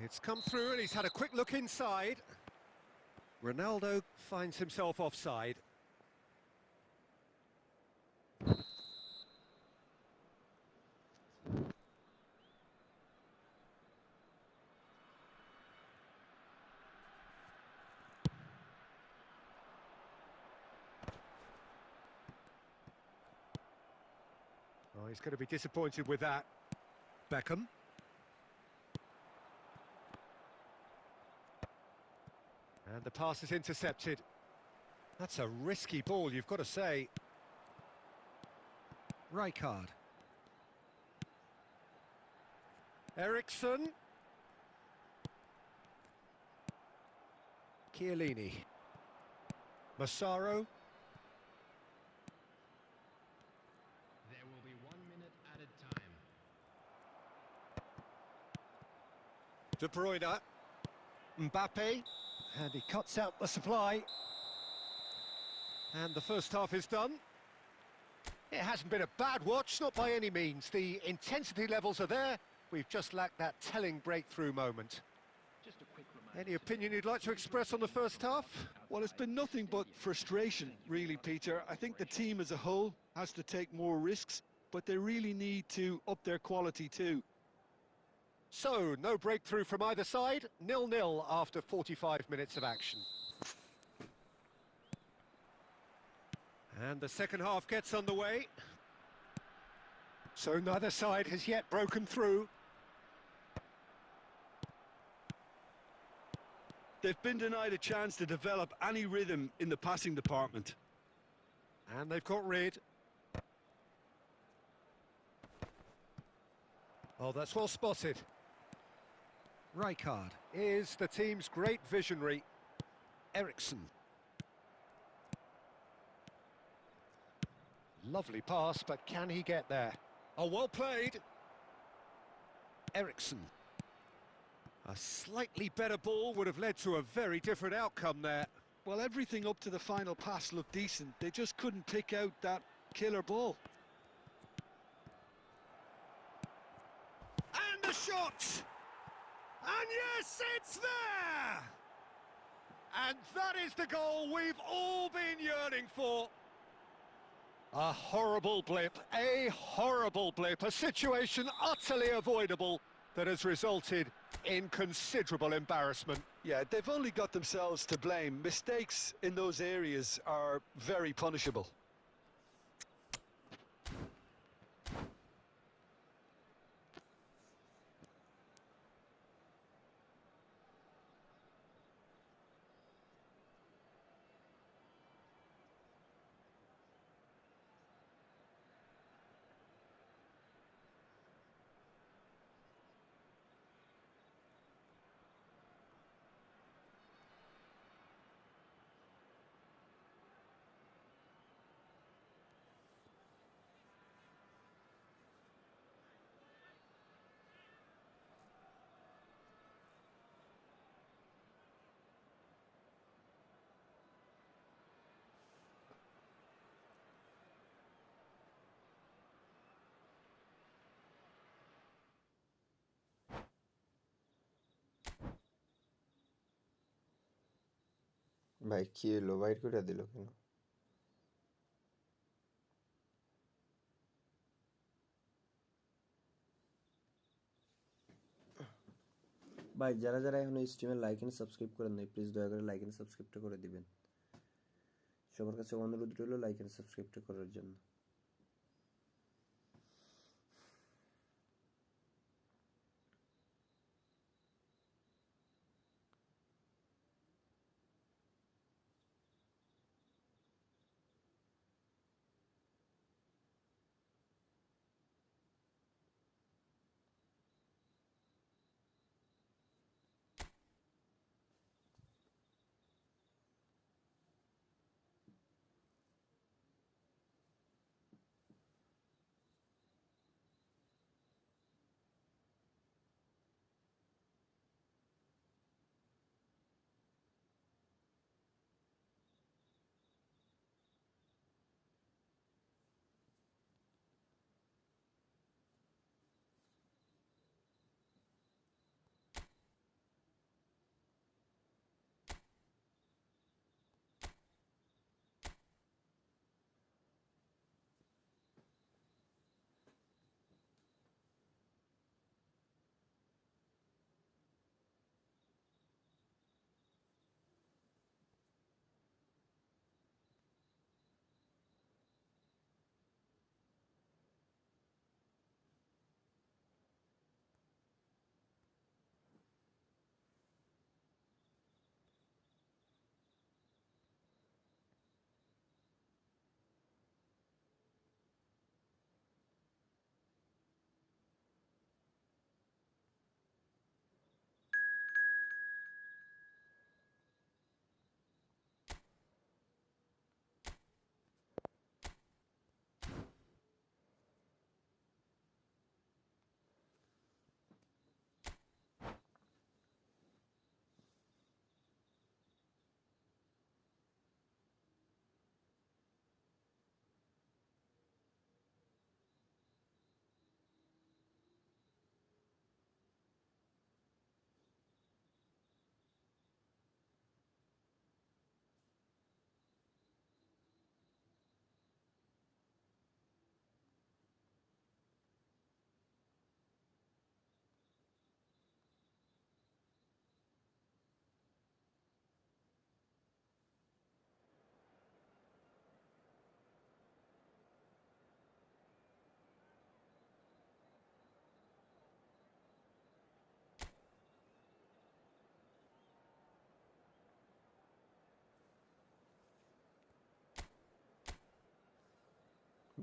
It's come through and he's had a quick look inside. Ronaldo finds himself offside. Oh, he's going to be disappointed with that. Beckham. And the pass is intercepted. That's a risky ball, you've got to say. Rijkaard. Eriksson. Chiellini. Massaro. There will be 1 minute added time. De Bruyne. Mbappe. And he cuts out the supply. And the first half is done. It hasn't been a bad watch, not by any means. The intensity levels are there. We've just lacked that telling breakthrough moment. Just a quick reminder. Any opinion you'd like to express on the first half? Well, it's been nothing but frustration, really, Peter. I think the team as a whole has to take more risks, but they really need to up their quality too. So, no breakthrough from either side, 0-0 after 45 minutes of action. And the second half gets underway. So neither side has yet broken through. They've been denied a chance to develop any rhythm in the passing department. And they've got rid. Oh, that's well spotted. Rijkaard is the team's great visionary. Eriksson. Lovely pass, but can he get there? Oh, well played. Eriksson. A slightly better ball would have led to a very different outcome there. Well, everything up to the final pass looked decent. They just couldn't pick out that killer ball. And the shot! And yes, it's there! And that is the goal we've all been yearning for. A horrible blip, a situation utterly avoidable that has resulted in considerable embarrassment. Yeah, they've only got themselves to blame. Mistakes in those areas are very punishable. ভাই কি হলো, বাইর করে দিল কেন? ভাই যারা যারা এখন স্ট্রিমে লাইক এন্ড সাবস্ক্রাইব করেন নাই, প্লিজ দয়া করে লাইক এন্ড সাবস্ক্রাইবটা করে দিবেন। সবার কাছে অনুরোধ রইল লাইক এন্ড সাবস্ক্রাইবটা করার জন্য।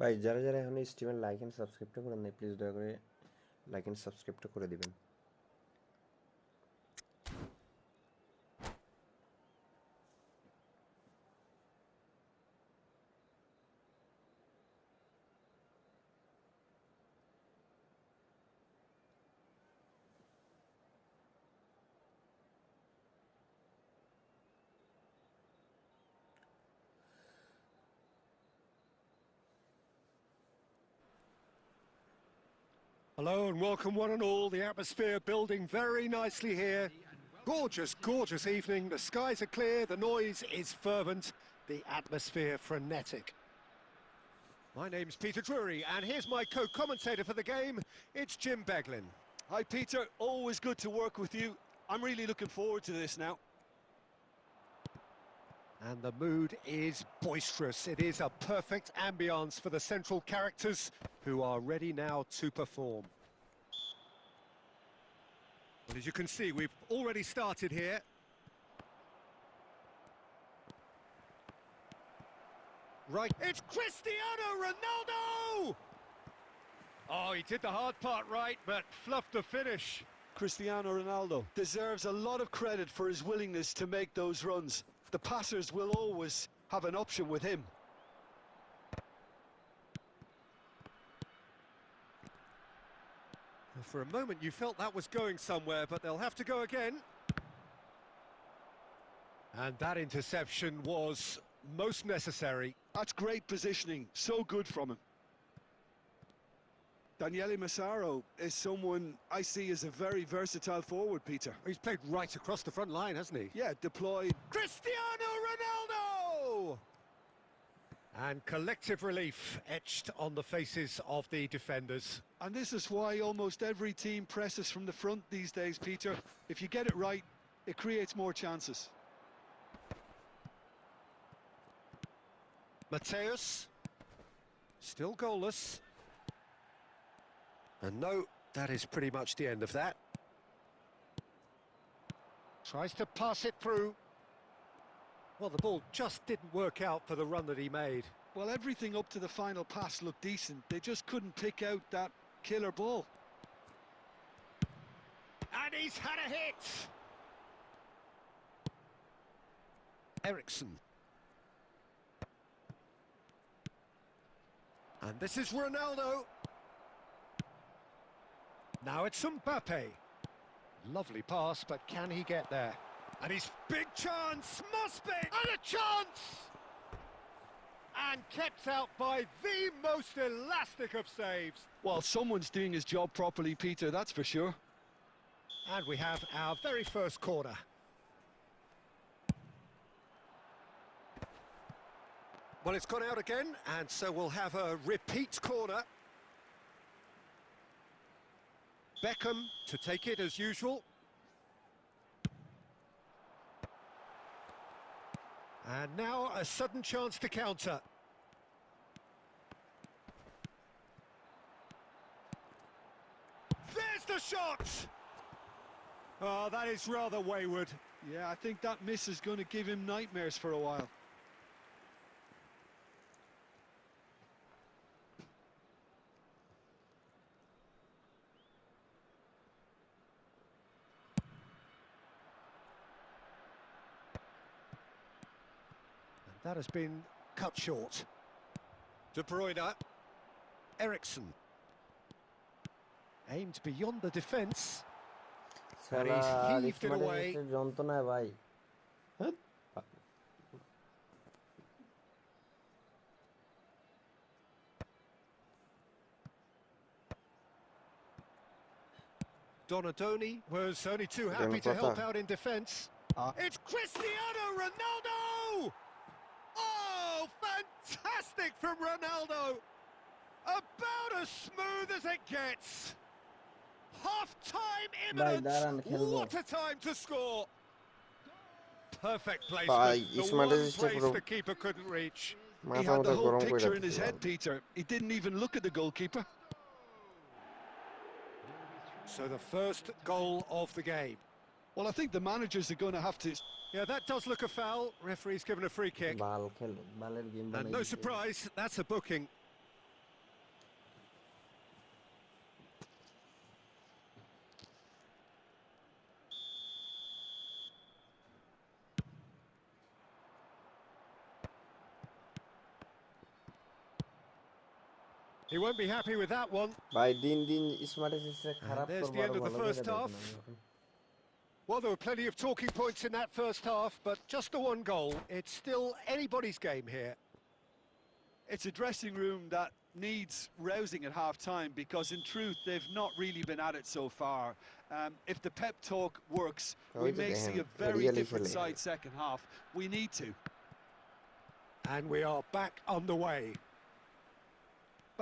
ভাই যারা যারা এখন স্ট্রিমে লাইক এন্ড সাবস্ক্রাইবটা করেন নাই প্লিজ দয়া করে লাইক এন্ড সাবস্ক্রাইবটা করে দিবেন। Hello and welcome one and all. The atmosphere building very nicely here. Gorgeous, gorgeous evening. The skies are clear, the noise is fervent, the atmosphere frenetic. My name's Peter Drury, and here's my co-commentator for the game. It's Jim Beglin. Hi, Peter. Always good to work with you. I'm really looking forward to this now. And the mood is boisterous. It is a perfect ambience for the central characters who are ready now to perform. But as you can see, we've already started here. Right, it's Cristiano Ronaldo! Oh, he did the hard part right, but fluffed the finish. Cristiano Ronaldo deserves a lot of credit for his willingness to make those runs. The passers will always have an option with him. For a moment you felt that was going somewhere, but they'll have to go again. And that interception was most necessary. That's great positioning, so good from him. Daniele Massaro is someone I see as a very versatile forward, Peter. He's played right across the front line, hasn't he? Yeah, deployed. Cristiano Ronaldo! And collective relief etched on the faces of the defenders. And this is why almost every team presses from the front these days, Peter. If you get it right, it creates more chances. Mateus, still goalless. And no, that is pretty much the end of that. Tries to pass it through. Well, the ball just didn't work out for the run that he made. Well, everything up to the final pass looked decent. They just couldn't pick out that killer ball. And he's had a hit! Ericsson. And this is Ronaldo. Now it's Mbappe. Lovely pass, but can he get there? And his big chance, must be! And a chance! And kept out by the most elastic of saves. Well, someone's doing his job properly, Peter, that's for sure. And we have our very first corner. Well, it's gone out again, and so we'll have a repeat corner. Beckham to take it as usual. And now a sudden chance to counter. There's the shot! Oh, that is rather wayward. Yeah, I think that miss is going to give him nightmares for a while. That has been cut short. De Bruyne. Ericsson. Aimed beyond the defence. And he's heaved it away. যন্ত্রণায় ভাই। Donadoni was only too happy to help out in defence. It's Cristiano Ronaldo! Oh, fantastic from Ronaldo! About as smooth as it gets. Half-time imminent. What a time to score! Perfect placement. The one place the keeper couldn't reach. He had the whole picture in his head, Peter. He didn't even look at the goalkeeper. So the first goal of the game. Well, I think the managers are going to have to... Yeah, that does look a foul. Referee's given a free kick. And no surprise, that's a booking. He won't be happy with that one. ভাই দিন দিন smart এসিসে And খারাপ there's করবো the আরো end of the ভালো করে first দেখেন half. আমি এখন Well, there were plenty of talking points in that first half, but just the one goal. It's still anybody's game here. It's a dressing room that needs rousing at half-time because, in truth, they've not really been at it so far. If the pep talk works, we ওই তো may see দেখেন a very এরিয়ালি different খেলে side second half. We need to. And we are back underway.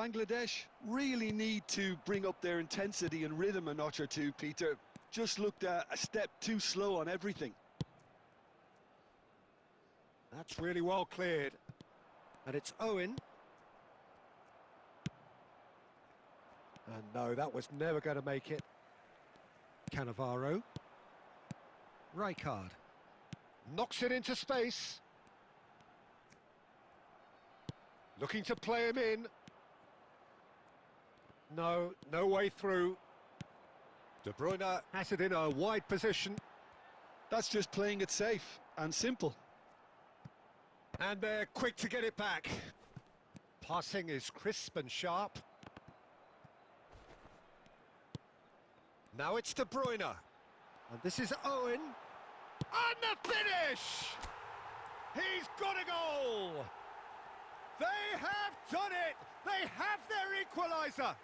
Bangladesh really need to bring up their intensity and rhythm a notch or two, Peter. Just looked a step too slow on everything. That's really well cleared. And it's Owen. And no, that was never going to make it. Cannavaro. Rijkaard. Knocks it into space. Looking to play him in. No way through. De Bruyne has it in a wide position. That's just playing it safe and simple. And they're quick to get it back. Passing is crisp and sharp. Now it's De Bruyne. And this is Owen. And the finish! He's got a goal! They have done it! They have their equaliser!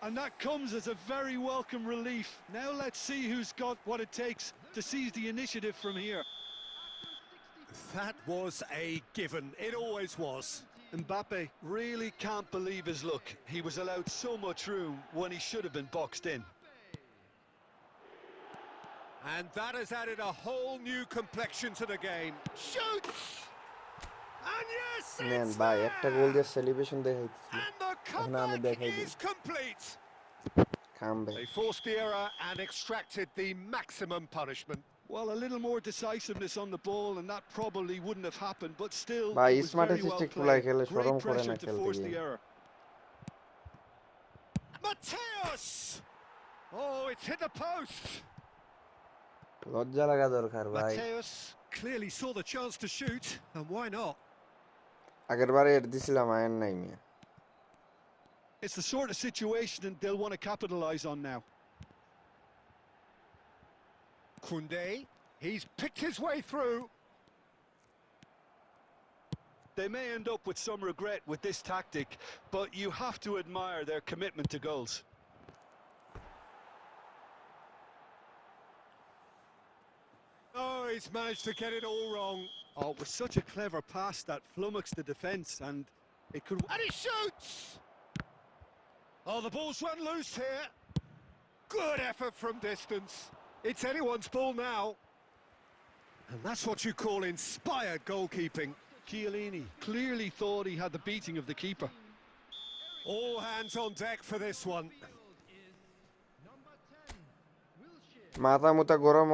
And that comes as a very welcome relief. Now let's see who's got what it takes to seize the initiative from here. That was a given. It always was. Mbappe really can't believe his luck. He was allowed so much room when he should have been boxed in. And that has added a whole new complexion to the game. Shoots! And yes, নেন it's ভাই একটা গোল there! দিয়ে celebration দেখাইছি And the এখন আমি comeback দেখাই দিই is complete. খাম ভাই They forced the error and extracted the maximum punishment. Well, a little more decisiveness on the ball and that probably wouldn't have happened, but still, ভাই it was smart very assist well একটু লাই played. খেলে Great শরম করে না pressure to খেলতে force গিয়ে the error. Mateus! Oh, it's hit the post. লজ্জা লাগা দরকার ভাই Mateus clearly saw the chance to shoot, and why not? আগের বারে এর দিছিলাম আয়ন নাই মিয়া It's the sort of situation they'll want to capitalise on now. Koundé, he's picked his way through. They may end up with some regret with this tactic, but you have to admire their commitment to goals. Oh, he's managed to get it all wrong. Oh, it was such a clever pass that flummoxed the defence, and it could... And he shoots! Oh, the ball's run loose here. Good effort from distance. It's anyone's ball now. And that's what you call inspired goalkeeping. Chiellini clearly thought he had the beating of the keeper. All hands on deck for this one. মাথা মুথা গরম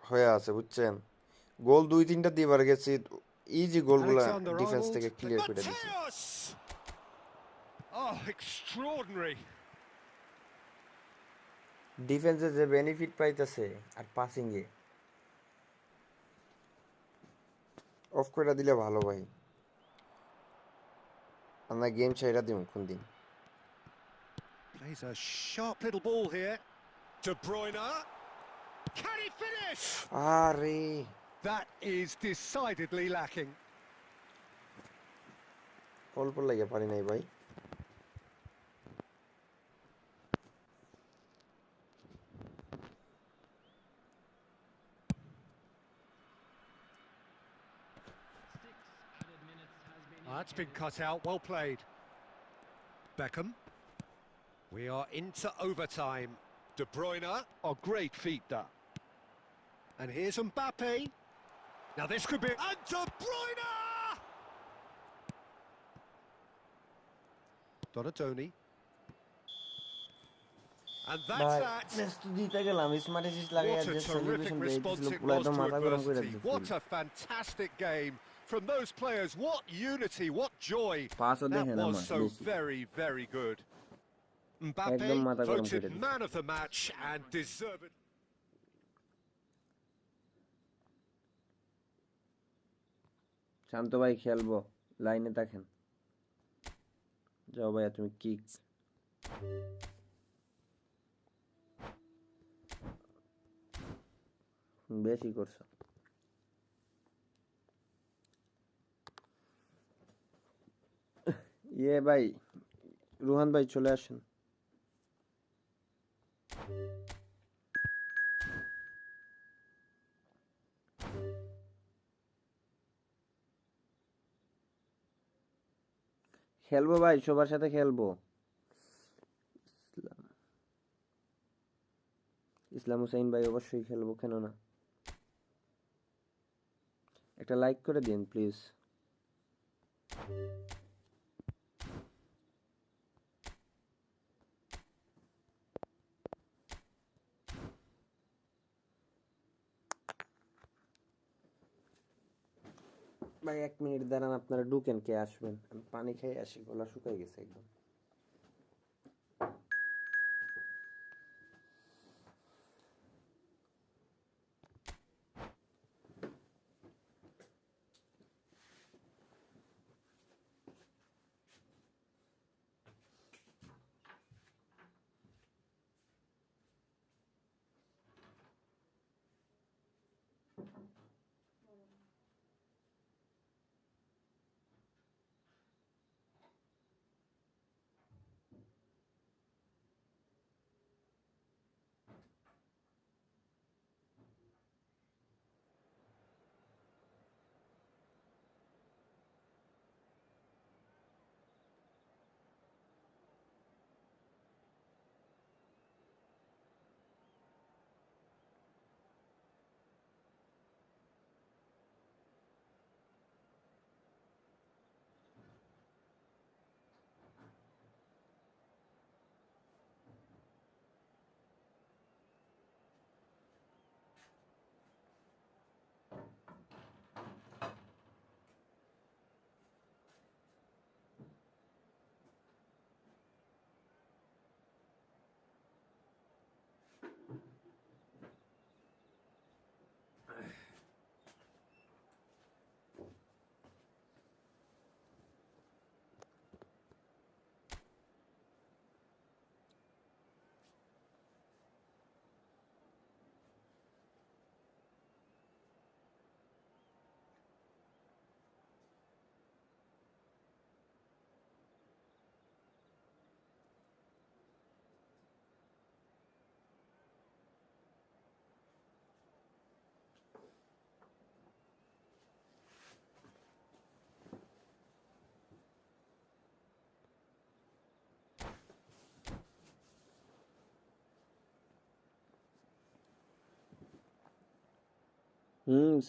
হয়ে আছে বুঝছেন গোল দুই তিনটা দিবার গেছি easy গোলগুলা defence থেকে ক্লিয়ার করে দিছি Mateus! Oh, extraordinary. ডিফেন্সে যে বেনিফিট পাইতেছে আর পাসিং এ অফ করে দিলে ভালো ভাই আমরা গেম ছেড়ে দিম কোন দিন Plays a sharp little ball here. De Bruyne. Can he finish? আরে That is decidedly lacking. অল্প লাগে পারি নাই ভাই That's been cut out. Well played. Beckham. We are into overtime. De Bruyne. Oh, great feat, that. And here's Mbappe. Now this could be... And De Bruyne! Donatoni. And that's ভাই that. Match তো জিতে গেলাম smart assist লাগাই What a যে terrific celebration response দিয়েছিল it পুরো was একদম to মাথা গরম করে adversity. দিয়েছিল What a fantastic game from those players. What unity, what joy. পাসও That দেখেন was আমার so very, very good. Mbappe একদম মাথা গরম voted করে দিয়েছে man of the match and deserved. শান্ত ভাই খেলবো লাইনে থাকেন যাও ভাইয়া তুমি কিক বেশি করছো ইয়ে ভাই রুহান ভাই চলে আসেন খেলবো ভাই সবার সাথে খেলবো ইসলাম হুসাইন ভাই অবশ্যই খেলবো কেন না একটা লাইক করে দিন প্লিজ ভাই 1 মিনিট দাঁড়ান আপনারা ঢুকেন কে আসবেন আমি পানি খেয়ে আসি গলা শুকাই গেছে একদম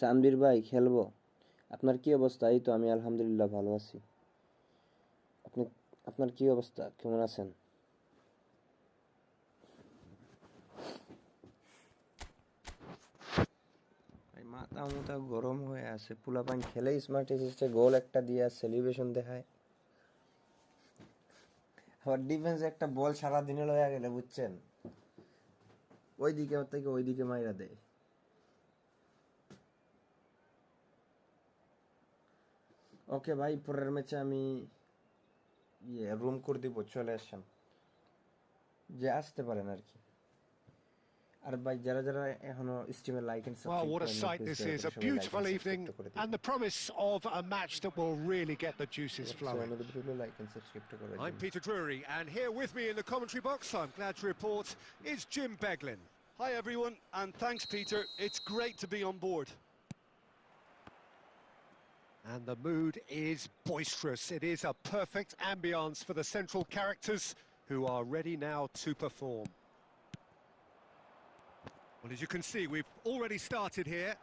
সানবীর ভাই খেলবো আপনার কি অবস্থা এই তো আমি আলহামদুলিল্লাহ ভালো আছি আপনি আপনার কি অবস্থা কেমন আছেন ভাই মাথা মুথা গরম হয়ে আছে পোলাপান খেলে স্মার্ট এসেছে গোল একটা দিয়ে সেলিব্রেশন দেখায় আবার ডিফেন্সে একটা বল সারা দিনে লয়ে গেলে বুঝছেন ওইদিকে থেকে ওইদিকে মাইরা দেয় ওকে ভাই পরের ম্যাচে আমি রুম করে দিব চলে আসেন যে আসতে পারেন আর কি আর ভাই যারা যারা এখনো স্ট্রিমে like and Well, what a subscribe sight this is. A beautiful evening and the promise of a match that will really get the juices flowing. Like and subscribe করার I'm Peter Drury, and here with me in the commentary box, I'm glad to report, is Jim Beglin. Hi everyone, and thanks Peter. It's great to be on board. And the mood is boisterous. It is a perfect ambience for the central characters who are ready now to perform. Well, as you can see, we've already started here.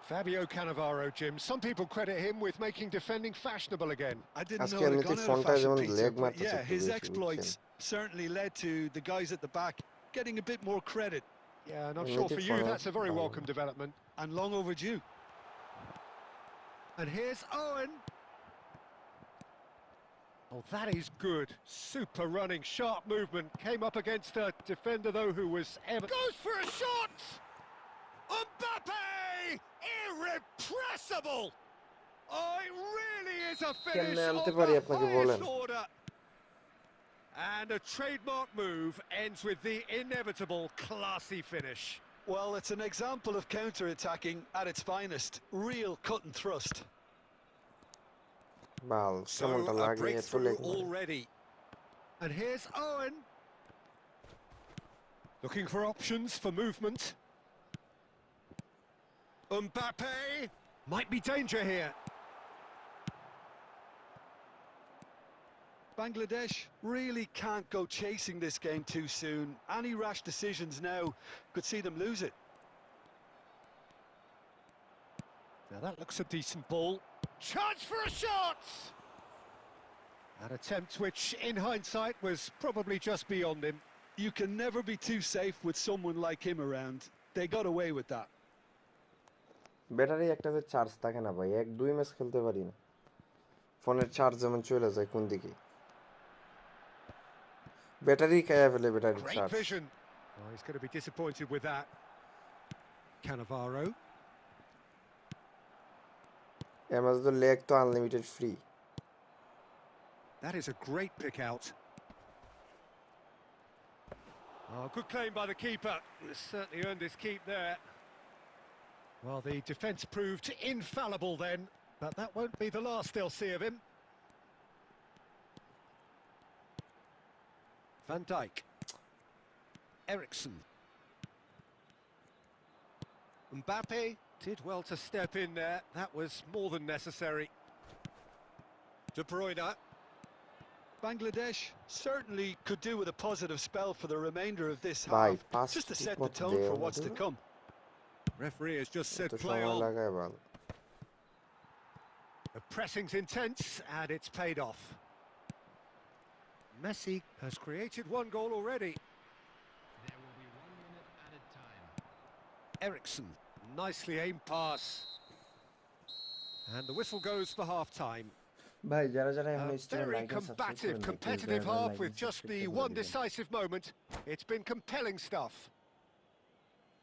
Fabio Cannavaro, Jim. Some people credit him with making defending fashionable again. I didn't know it had gone out of fashion, Peter, but yeah, his exploits certainly led to the guys at the back getting a bit more credit. Yeah, and I'm sure for you that's a very welcome development. And long overdue. And here's Owen. Oh, that is good. Super running, sharp movement. Came up against a defender, though, who was ever... Goes for a shot! Mbappe! Irrepressible! Oh, it really is a finish কেমনে of আনতে the পারি আপনাকে বলেন? highest order. And a trademark move ends with the inevitable classy finish. Well, it's an example of counter-attacking at its finest. Real cut and thrust. Bal So কেমনটা a লাগে এত breakthrough leg মারে। already. And here's Owen. Looking for options for movement. Mbappe might be danger here. Bangladesh really can't go chasing this game too soon. Any rash decisions now could see them lose it. Now that looks a decent ball. Chance for a shot! An attempt which, in hindsight, was probably just beyond him. You can never be too safe with someone like him around. They got away with that. Battery একটাতে charge থাকে না ভাই, 1-2 match খেলতে পারি না, ফোনের charge যেমন চলে যায় কোন দিকে, ব্যাটারি খাইয়া ফেলে battery Great charge. vision. Oh, he's going to be disappointed with that. Cannavaro. Amazon লেগ তো unlimited free. That is a great pick out. Oh, good claim by the keeper. Certainly earned his keep there. Well, the defence proved infallible then, but that won't be the last they'll see of him. Van Dijk. Eriksson. Mbappe did well to step in there. That was more than necessary. De Bruyne. Bangladesh certainly could do with a positive spell for the remainder of this ভাই half, pass just to set the ঠিকমতো tone দেও for না what's to তুমি, come. Referee has just said এত play সময় on. লাগায় বাল। The pressing's intense and it's paid off. Messi has created one goal already. There will be 1 minute added time. Eriksson, nicely aimed pass. And the whistle goes for half-time. ভাই যারা যারা এখন A স্ট্রিমে very like and subscribe combative, করেন, competitive half with just the one decisive moment. It's been compelling stuff.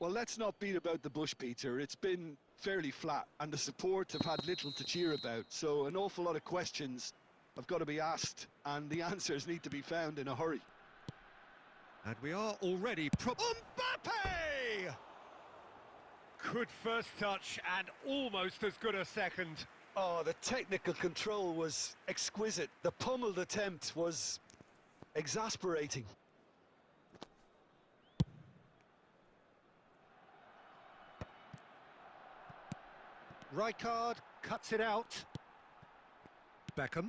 Well, let's not beat about the bush, Peter. It's been fairly flat, and the support have had little to cheer about. So an awful lot of questions have got to be asked, and the answers need to be found in a hurry. And we are already Mbappe! Good first touch and almost as good a second. Oh, the technical control was exquisite. The pummeled attempt was exasperating. Rijkaard cuts it out. Beckham.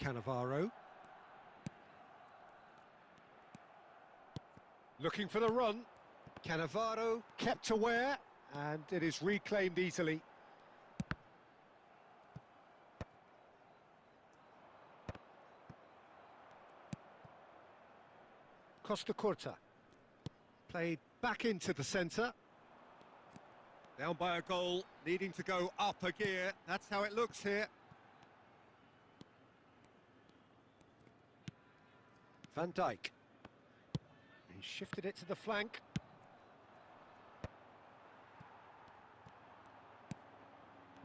Cannavaro. Looking for the run. Cannavaro kept aware, and it is reclaimed easily. Costa Curta. Played back into the centre. Down by a goal, needing to go up a gear. That's how it looks here. Van Dijk. He shifted it to the flank.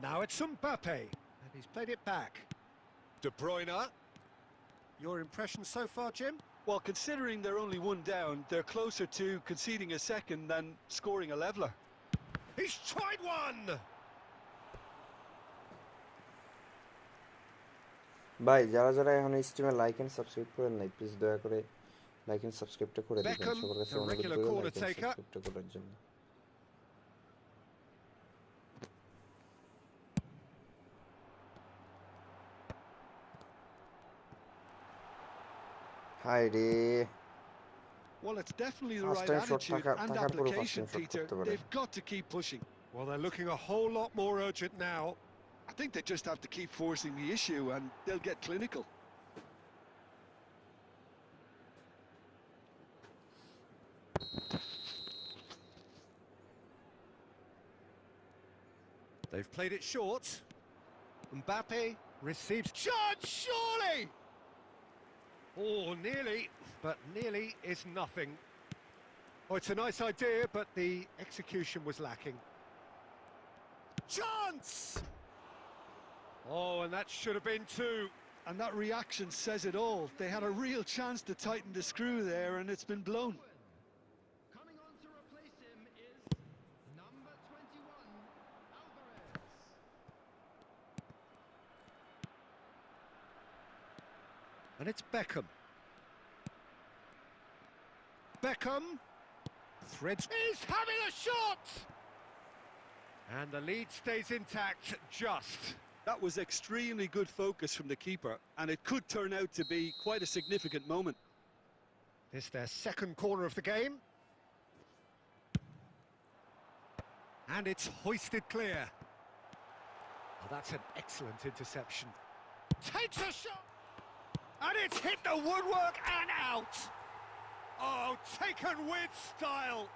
Now it's Mbappe, and he's played it back. De Bruyne. Your impression so far, Jim? Well, considering they're only one down, they're closer to conceding a second than scoring a leveller. He's tried one! ভাই যারা যারা এখন স্ট্রিমে like and subscribe করেন নাই, please দয়া করে like and সাবস্ক্রাইবটা করে দিবেন, Beckham, সবার কাছে the অনুরোধ regular করি corner লাইক এন্ড taker. সাবস্ক্রাইবটা করার জন্য। হাই রে, Well, it's definitely the First right time shot attitude থাকার and পরেও first application, time shot Peter. করতে পারে। They've got to keep pushing. Well, they're looking a whole lot more urgent now. I think they just have to keep forcing the issue and they'll get clinical. They've played it short. Mbappe receives chance, surely! Oh, nearly, but nearly is nothing. Oh, it's a nice idea, but the execution was lacking. chance! Oh, and that should have been two. And that reaction says it all. They had a real chance to tighten the screw there, and it's been blown. Coming on to replace him is number 21, Alvarez. And it's Beckham. Beckham threads. He's having a shot! And the lead stays intact, just. That was extremely good focus from the keeper, and it could turn out to be quite a significant moment. This their second corner of the game. And it's hoisted clear. Oh, that's an excellent interception. Takes a shot! And it's hit the woodwork and out! Oh, taken with style!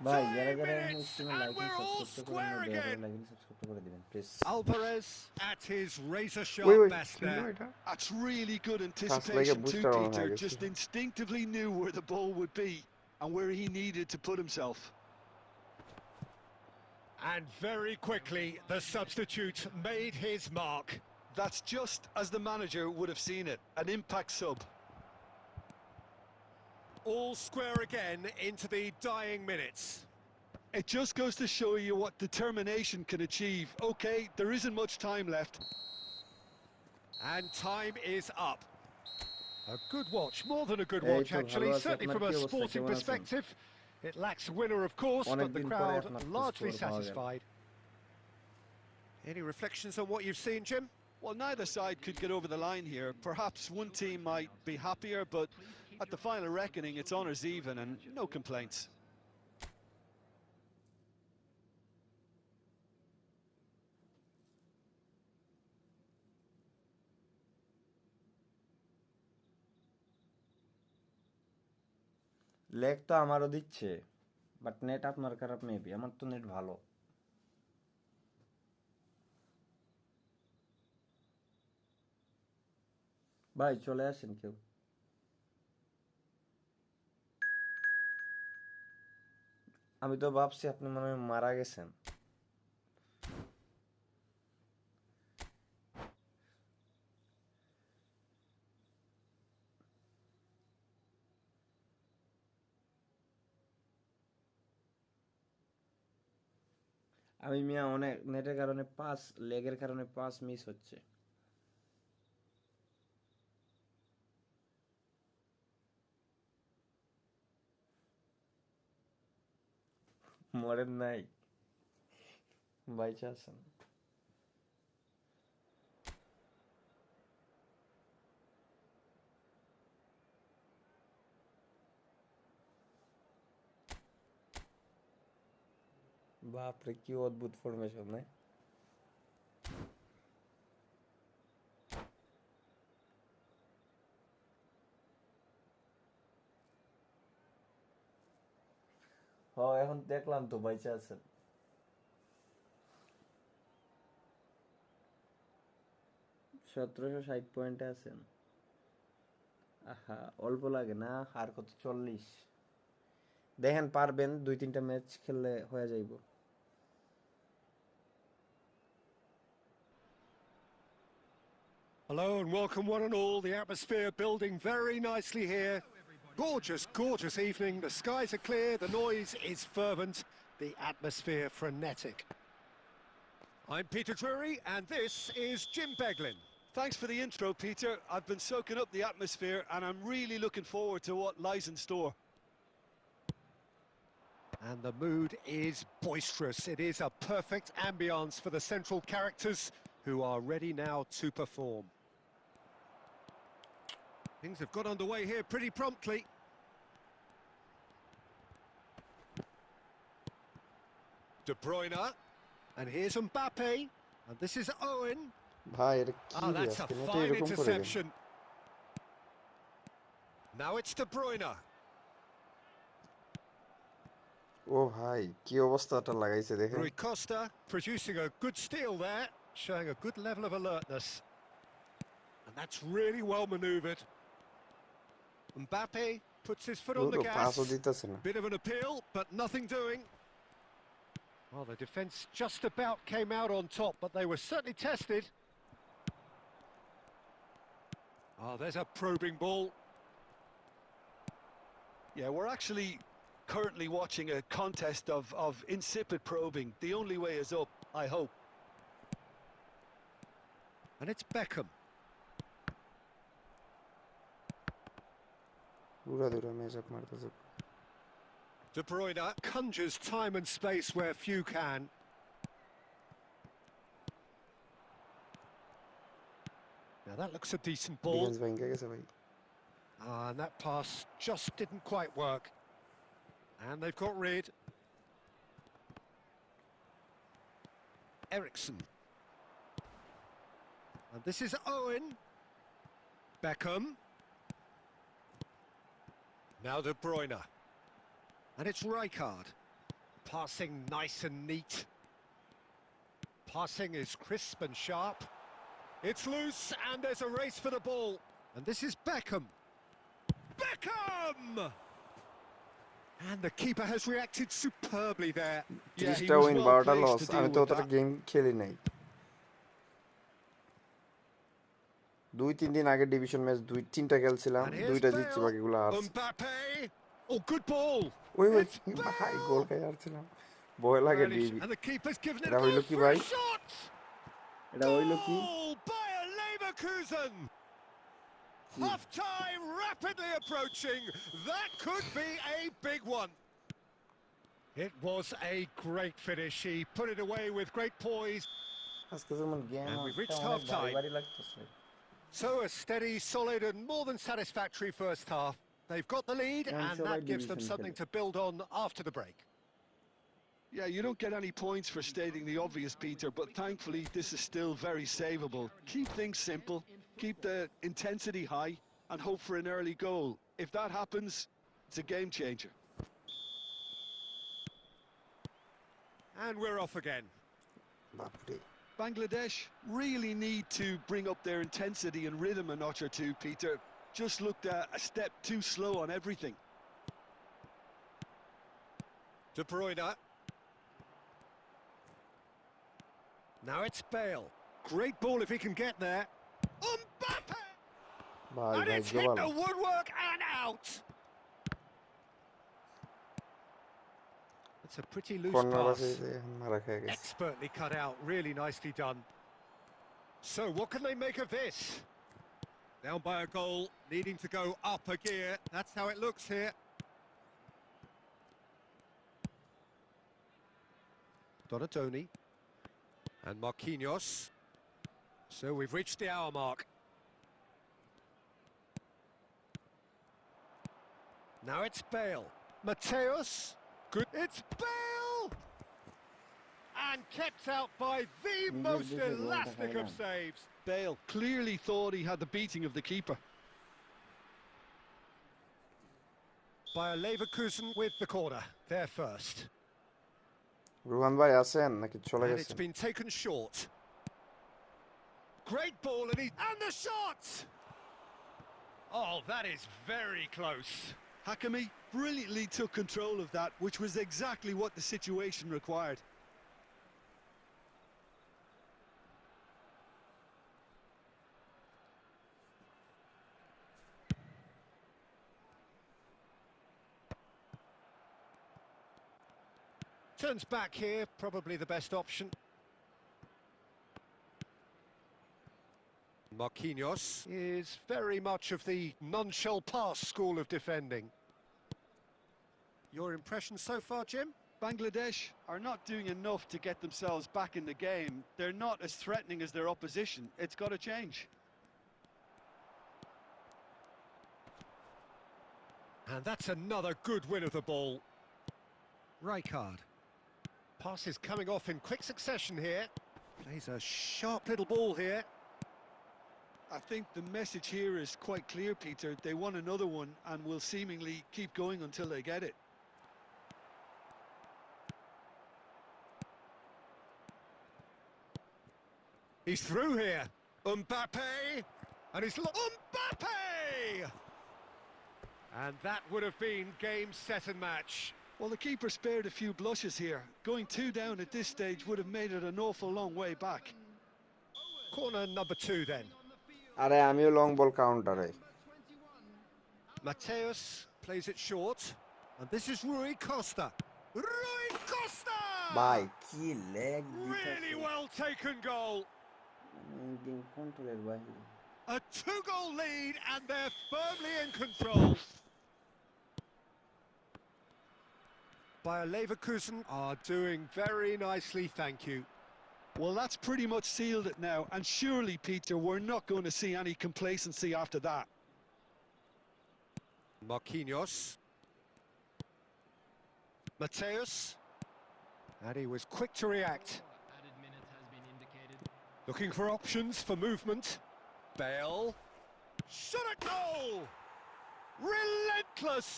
ভাই 3 যারা যারা minutes স্ট্রিমে and like we're all subscribe করতে square পারেন দয়া করে again. Like subscribe করে দিবেন please Alvarez at his razor Wait, sharp wait, best you know there. এটা? That's really good like a anticipation too, booster on Peter. Haggis. Just instinctively knew where the ball would be and where he needed to put himself. And very quickly, the substitute made his mark. That's just as the manager would have seen it, an impact sub. All square again into the dying minutes. It just goes to show you what determination can achieve. Okay, there isn't much time left. And time is up. A good watch, more than a good Hey, watch to actually, bhalo achi, certainly apnar from a ki obostha, sporting kemon achen? perspective. It lacks a winner, of course, but the Onekdin pore crowd apnar largely score paoya gelo. satisfied. Any reflections on what you've seen, Jim? Well, neither side could get over the line here. Perhaps one team might be happier, but at the final reckoning, it's honours even and no complaints. Leg তো আমারও দিচ্ছে but net আপনার খারাপ maybe আমার তো net ভালো ভাই চলে আসেন কেউ আমি তো ভাবছি আপনি মনে হয় মারা গেছেন আমি মিয়া অনেক নেটের কারণে পাস লেগের কারণে পাস মিস হচ্ছে মরেন নাই বাইচে আছেন বাপরে কি অদ্ভুত ফরমেশন না এখন দেখলাম তো বাইচে আছেন 1760 পয়েন্টে আছেন আহা অল্প লাগে না আর কত 40 দেখেন পারবেন 2-3টা ম্যাচ খেললে হয়ে যাইব Hello and welcome one and all. The atmosphere building very nicely here. Gorgeous, gorgeous evening. The skies are clear, the noise is fervent, the atmosphere frenetic. I'm Peter Drury and this is Jim Beglin. Thanks for the intro, Peter. I've been soaking up the atmosphere and I'm really looking forward to what lies in store. And the mood is boisterous. It is a perfect ambience for the central characters who are ready now to perform. Things have got underway here pretty promptly. De Bruyne, and here's Mbappe, and this is Owen. ভাই এটা কি Oh, that's a আজকে নেটে fine এরকম করে কেন? interception. Now it's De Bruyne. ও ভাই কি অবস্থাটা লাগাইছে দেখেন Rui Costa producing a good steal there, showing a good level of alertness. And that's really well manoeuvred. Mbappe puts his foot on the পুরো gas. পাসও দিতেছে না Bit of an appeal, but nothing doing. Well, the defence just about came out on top, but they were certainly tested. Oh, there's a probing ball. Yeah, we're actually currently watching a contest of insipid probing. The only way is up, I hope. And it's Beckham. पूरा दूरा match up मारता सब De Bruyne conjures time and space where few can. Now that looks a decent ball. Defence भाई क्या कैसे भाई And that pass just didn't quite work. And they've got rid. Ericsson. And this is Owen. Beckham. Now De Bruyne. And it's Rijkaard. Passing nice and neat. Passing is crisp and sharp. It's loose and there's a race for the ball. And this is Beckham. Beckham! And the keeper has reacted superbly there. Yeah, he ত্রিশটা was win well 12টা placed loss to deal আমি তো with অতটা that. Game খেলি নাই 2-3 দিন আগে division match 2-3টা খেলছিলাম And here's দুইটা জিতছি Bale. বাকিগুলো হারছি Mbappe. Oh, good ball. ওই ওই It's ভাই Bale. গোল খাই হারছিলাম ভয় লাগে Grealish, DB and the keeper's given it এটা a হইলো go কি for ভাই a shot. এটা হইলো কি Goal by a Leverkusen. Half-time rapidly approaching. That could be a big one. It was a great finish. He put it away with great poise. আজকে যেমন game And we've reached অনেক ভারী half-time. ভারী লাগতেছে So a steady, solid and more than satisfactory first half. They've got the lead And and so that by gives them division something খেলে। to build on after the break. Yeah, you don't get any points for stating the obvious, Peter, but thankfully this is still very savable. Keep things simple, keep the intensity high, and hope for an early goal. If that happens, it's a game changer. And we're off again. বাপরে Bangladesh really need to bring up their intensity and rhythm a notch or two, Peter. Just looked a step too slow on everything. De Bruyne. Now it's Bale. Great ball if he can get there. Mbappe! ভাই And it's ভাগ্য hit ভালো the woodwork and out. It's a pretty loose corner pass. আছে মারা খেয়ে গেছে Expertly cut out, really nicely done. So what can they make of this? Down by a goal, needing to go up a gear. That's how it looks here. Donatoni. And Marquinhos. So we've reached the hour mark. Now it's Bale. Mateus. Good. It's Bale! And kept out by the most this is what elastic I of am. saves. Bale clearly thought he had the beating of the keeper. By a Leverkusen with the corner. There first. Ruhan ভাই আছেন নাকি চলে And it's গেছেন been taken short. Great ball and the shot! Oh, that is very close. Hakimi brilliantly took control of that, which was exactly what the situation required. Turns back here, probably the best option. Marquinhos is very much of the none-shall-pass school of defending. Your impression so far, Jim? Bangladesh are not doing enough to get themselves back in the game. They're not as threatening as their opposition. It's got to change. And that's another good win of the ball. Rijkaard. Pass is coming off in quick succession here. Plays a sharp little ball here. I think the message here is quite clear, Peter. They want another one and will seemingly keep going until they get it. He's through here. Mbappe! And he's... Mbappe! And that would have been game, set and match. Well, the keeper spared a few blushes here. Going 2 down at this stage would have made it an awful long way back. Corner number 2 then. আরে আমিও long ball কাউন্টারে। Mateus plays it short. And this is Rui Costa. Rui Costa! ভাই কি leg Really well taken goal. Game কন্ট্রোলের বাইরে। A 2-goal lead and they're firmly in control. Bayer Leverkusen are doing very nicely, thank you. Well, that's pretty much sealed it now, and surely, Peter, we're not going to see any complacency after that. Marquinhos. Mateus. And he was quick to react. Added minute has been indicated. Looking for options for movement. Bale. Shot at goal! Relentless!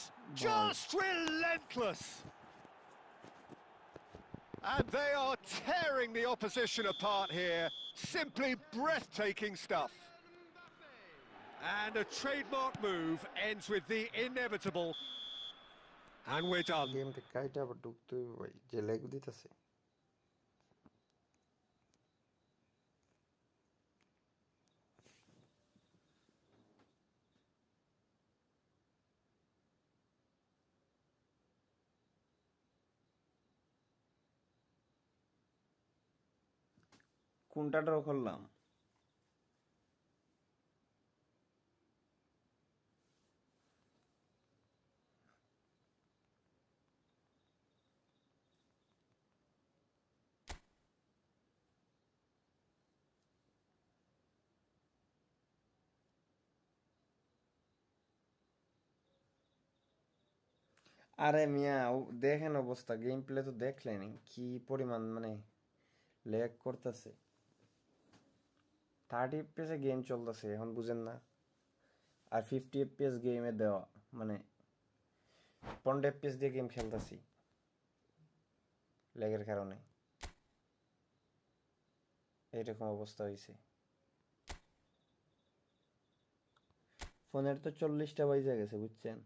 Just relentless! And they are tearing the opposition apart here. Simply breathtaking stuff. And a trademark move ends with the inevitable. And we're done. গেমটা কাইটা আবার ঢুকতে হবে ভাই, যে leg দিতেছে। কোনটা draw করলাম? আরে মিয়া দেখেন অবস্থা, গেম প্লে তো দেখলেন কি পরিমাণ মানে ল্যাগ করতেছে। 30 FPS গেম চলতেছে, এখন বুঝেন না? আর 50 FPS গেমে দেওয়া মানে 15 FPS দিয়ে গেম খেলতেছি ল্যাগের কারণে, এইরকম অবস্থা হয়েছে। ফোনের তো 40টা বাজে গেছে, বুঝছেন?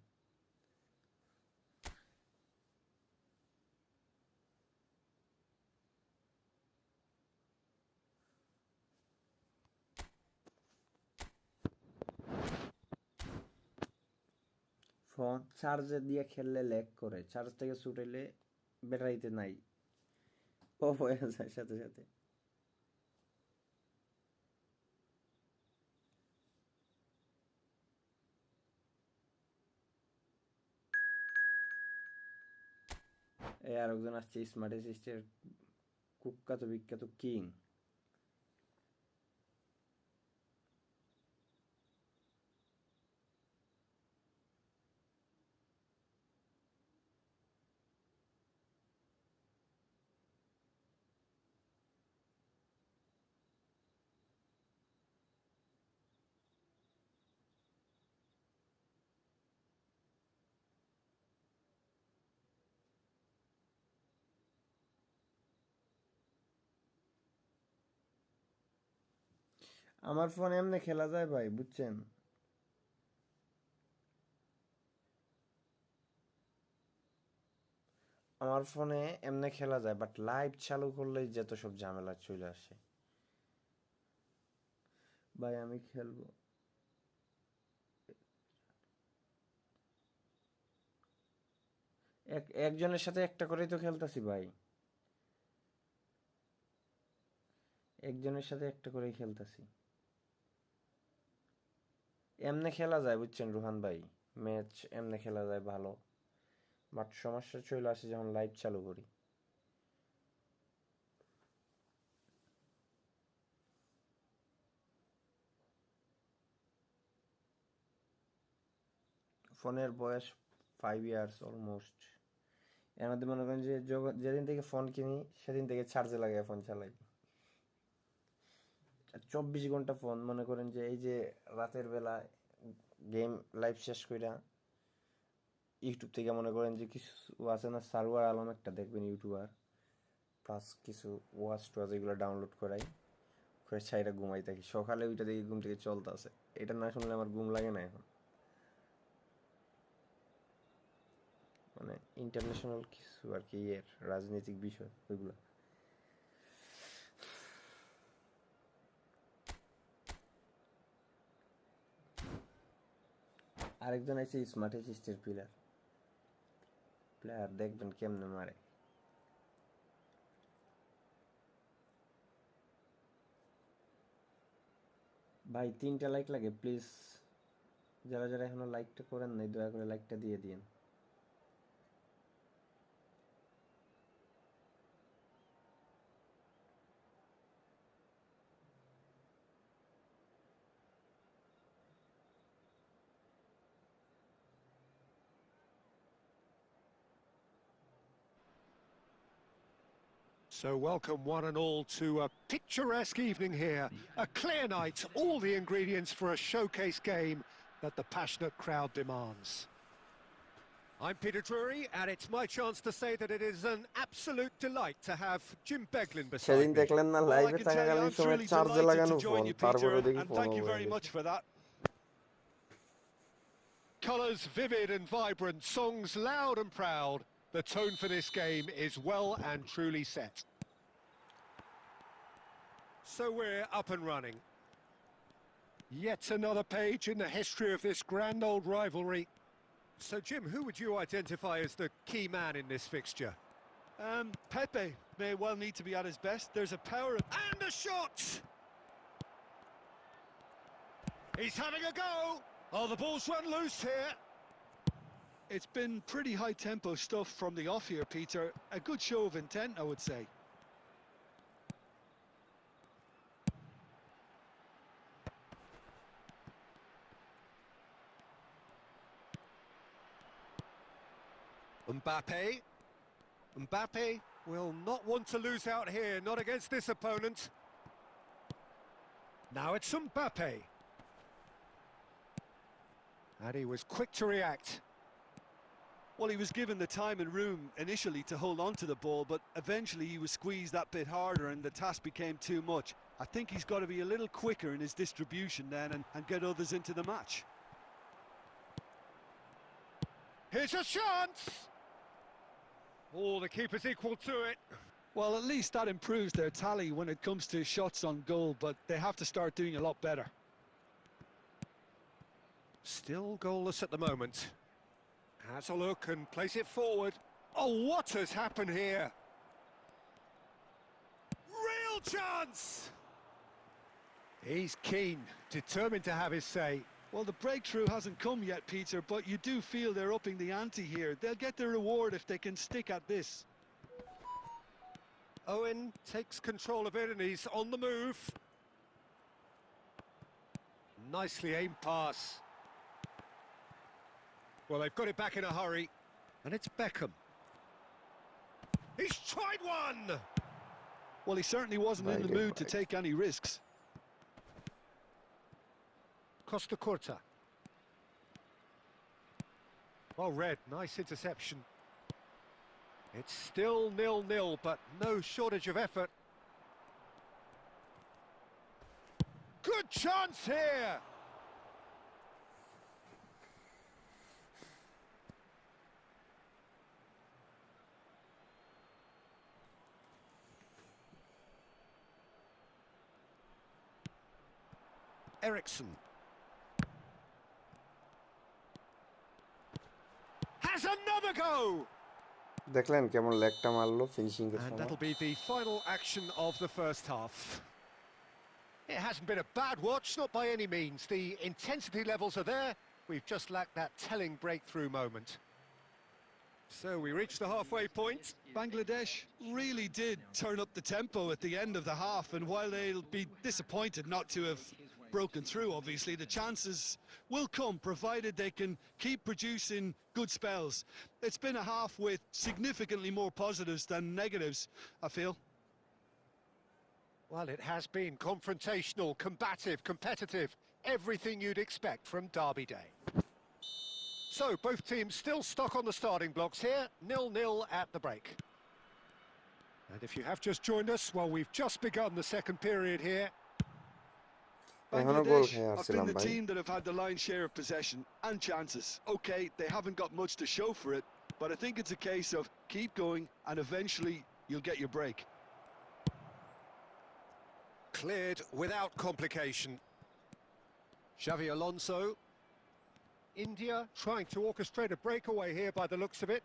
ফোন চার্জে দিয়ে খেললে ল্যাগ করে, চার্জ থেকে ছুটাইলে ব্যাটারিতে নাই, অফ হয়ে যায় সাথে সাথে। এই আর একজন আসছে, স্মার্ট অ্যাসিস্টের কুখ্যাত বিখ্যাত কিং। আমার ফোন এমনি খেলা যায় ভাই, বুঝছেন? আমার ফোনে এমনি খেলা যায়, বাট লাইভ চালু করলেই যত সব ঝামেলা চলে আসে। ভাই আমি খেলবো, একজনের সাথে একটা করেই তো খেলতেছি ভাই, একজনের সাথে একটা করেই খেলতেছি। এমনি খেলা যায় বুঝছেন রুহান ভাই, ম্যাচ এমনি খেলা যায় ভালো, বাট সমস্যা চলে আসে যখন লাইভ চালু করি। ফোনের বয়স 5 ইয়ার্স অলমোস্ট। এর মধ্যে মনে করেন যে যেদিন থেকে ফোন কিনি সেদিন থেকে চার্জে লাগাই ফোন চালাই। 24 ঘন্টা ফোন, মনে করেন যে এই যে রাতের বেলা গেম লাইভ শেষ কইরা ইউটিউব থেকে মনে করেন যে কিছু আছে না, সার্ভার আলম একটা দেখবেন ইউটিউবার, প্লাস কিছু ওয়াচ টোয়াচ এগুলো ডাউনলোড করাই করে ছাইরা ঘুমাই থাকি, সকালে ওইটা দেখি ঘুম থেকে চলতে আছে। এটা না শুনলে আমার ঘুম লাগে না এখন, মানে ইন্টারন্যাশনাল কিছু আর কি এর রাজনৈতিক বিষয় ওইগুলো। আরেকজন আছে স্মার্ট অ্যাসিস্টের প্লেয়ার দেখবেন কেমনে মারে। ভাই 3টা লাইক লাগে প্লিজ, যারা যারা এখনো লাইকটা করেন নাই দয়া করে লাইকটা দিয়ে দিন। So welcome one and all to a picturesque evening here. A clear night, all the ingredients for a showcase game that the passionate crowd demands. I'm Peter Drury, and it's my chance to say that it is an absolute delight to have Jim Beglin beside সেদিন me. দেখলেন না Well, I লাইভে can tell you, থাকাকালীন I'm সময় truly চার্জে delighted লাগানো to join phone, you, তারপরে Peter, দেখি and ফোন thank you হয়ে very গেছে। much for that. Colours vivid and vibrant, songs loud and proud. The tone for this game is well and truly set. So we're up and running. Yet another page in the history of this grand old rivalry. So, Jim, who would you identify as the key man in this fixture? Pepe may well need to be at his best. There's a power of... And a shot! He's having a go! Oh, the ball's run loose here. It's been pretty high-tempo stuff from the off here, Peter. A good show of intent, I would say. Mbappe will not want to lose out here, not against this opponent. Now it's Mbappe. And he was quick to react. Well, he was given the time and room initially to hold on to the ball, but eventually he was squeezed that bit harder and the task became too much. I think he's got to be a little quicker in his distribution then and get others into the match. Here's a chance! Oh, the keeper's equal to it. Well, at least that improves their tally when it comes to shots on goal, but they have to start doing a lot better. Still goalless at the moment. Has a look and plays it forward. Oh, what has happened here? Real chance! He's keen, determined to have his say. Well, the breakthrough hasn't come yet, Peter, but you do feel they're upping the ante here. They'll get their reward if they can stick at this. Owen takes control of it and he's on the move. Nicely aimed pass. Well, they've got it back in a hurry. And it's Beckham. He's tried one! Well, he certainly wasn't in the mood to take any risks. Costa Curta. Oh, Red, nice interception. It's still 0-0, but no shortage of effort. Good chance here! Ericsson. Has another go! দেখলেন কেমন লেগটা মারলো finishing এর And সময়। that'll be the final action of the first half. It hasn't been a bad watch, not by any means. The intensity levels are there. We've just lacked that telling breakthrough moment. So we reach the halfway point. Bangladesh really did turn up the tempo at the end of the half, and while they'll be disappointed not to have broken through, obviously, the chances will come, provided they can keep producing good spells. It's been a half with significantly more positives than negatives, I feel. Well, it has been confrontational, combative, competitive, everything you'd expect from Derby Day. So, both teams still stuck on the starting blocks here, 0-0 at the break. And if you have just joined us, well, we've just begun the second period here. এখনো গোল Bangladesh খেয়ে have আসছিলাম been the ভাই। team that have had the lion's share of possession and chances. Okay, they haven't got much to show for it, But I think it's a case of keep going and eventually you'll get your break. Cleared without complication. Xavi Alonso. India trying to orchestrate a breakaway here by the looks of it.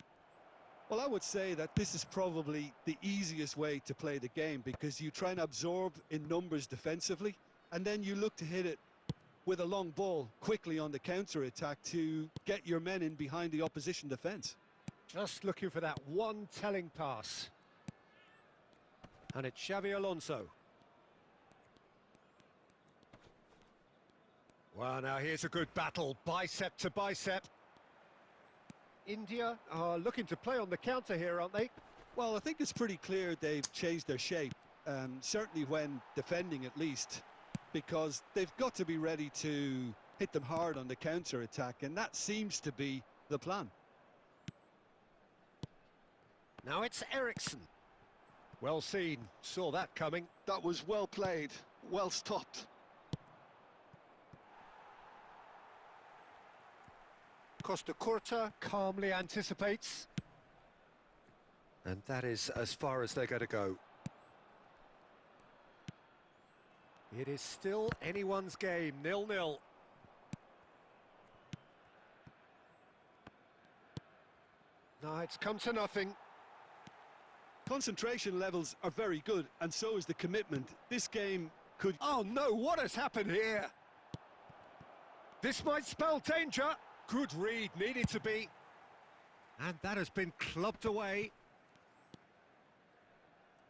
Well, I would say that this is probably the easiest way to play the game because you try and absorb in numbers defensively and then you look to hit it with a long ball quickly on the counter-attack to get your men in behind the opposition defence. Just looking for that one telling pass. And it's Xavi Alonso. Well, now here's a good battle, bicep to bicep. India are looking to play on the counter here, aren't they? Well, I think it's pretty clear they've changed their shape, certainly when defending at least, because they've got to be ready to hit them hard on the counter-attack, and that seems to be the plan. Now it's Ericsson. Well seen, saw that coming. That was well played, well stopped. Costa Curta calmly anticipates. And that is as far as they're going to go. It is still anyone's game, 0-0. No, it's come to nothing. Concentration levels are very good, and so is the commitment. This game could... Oh no, what has happened here? This might spell danger. Good read, needed to be. And that has been clubbed away.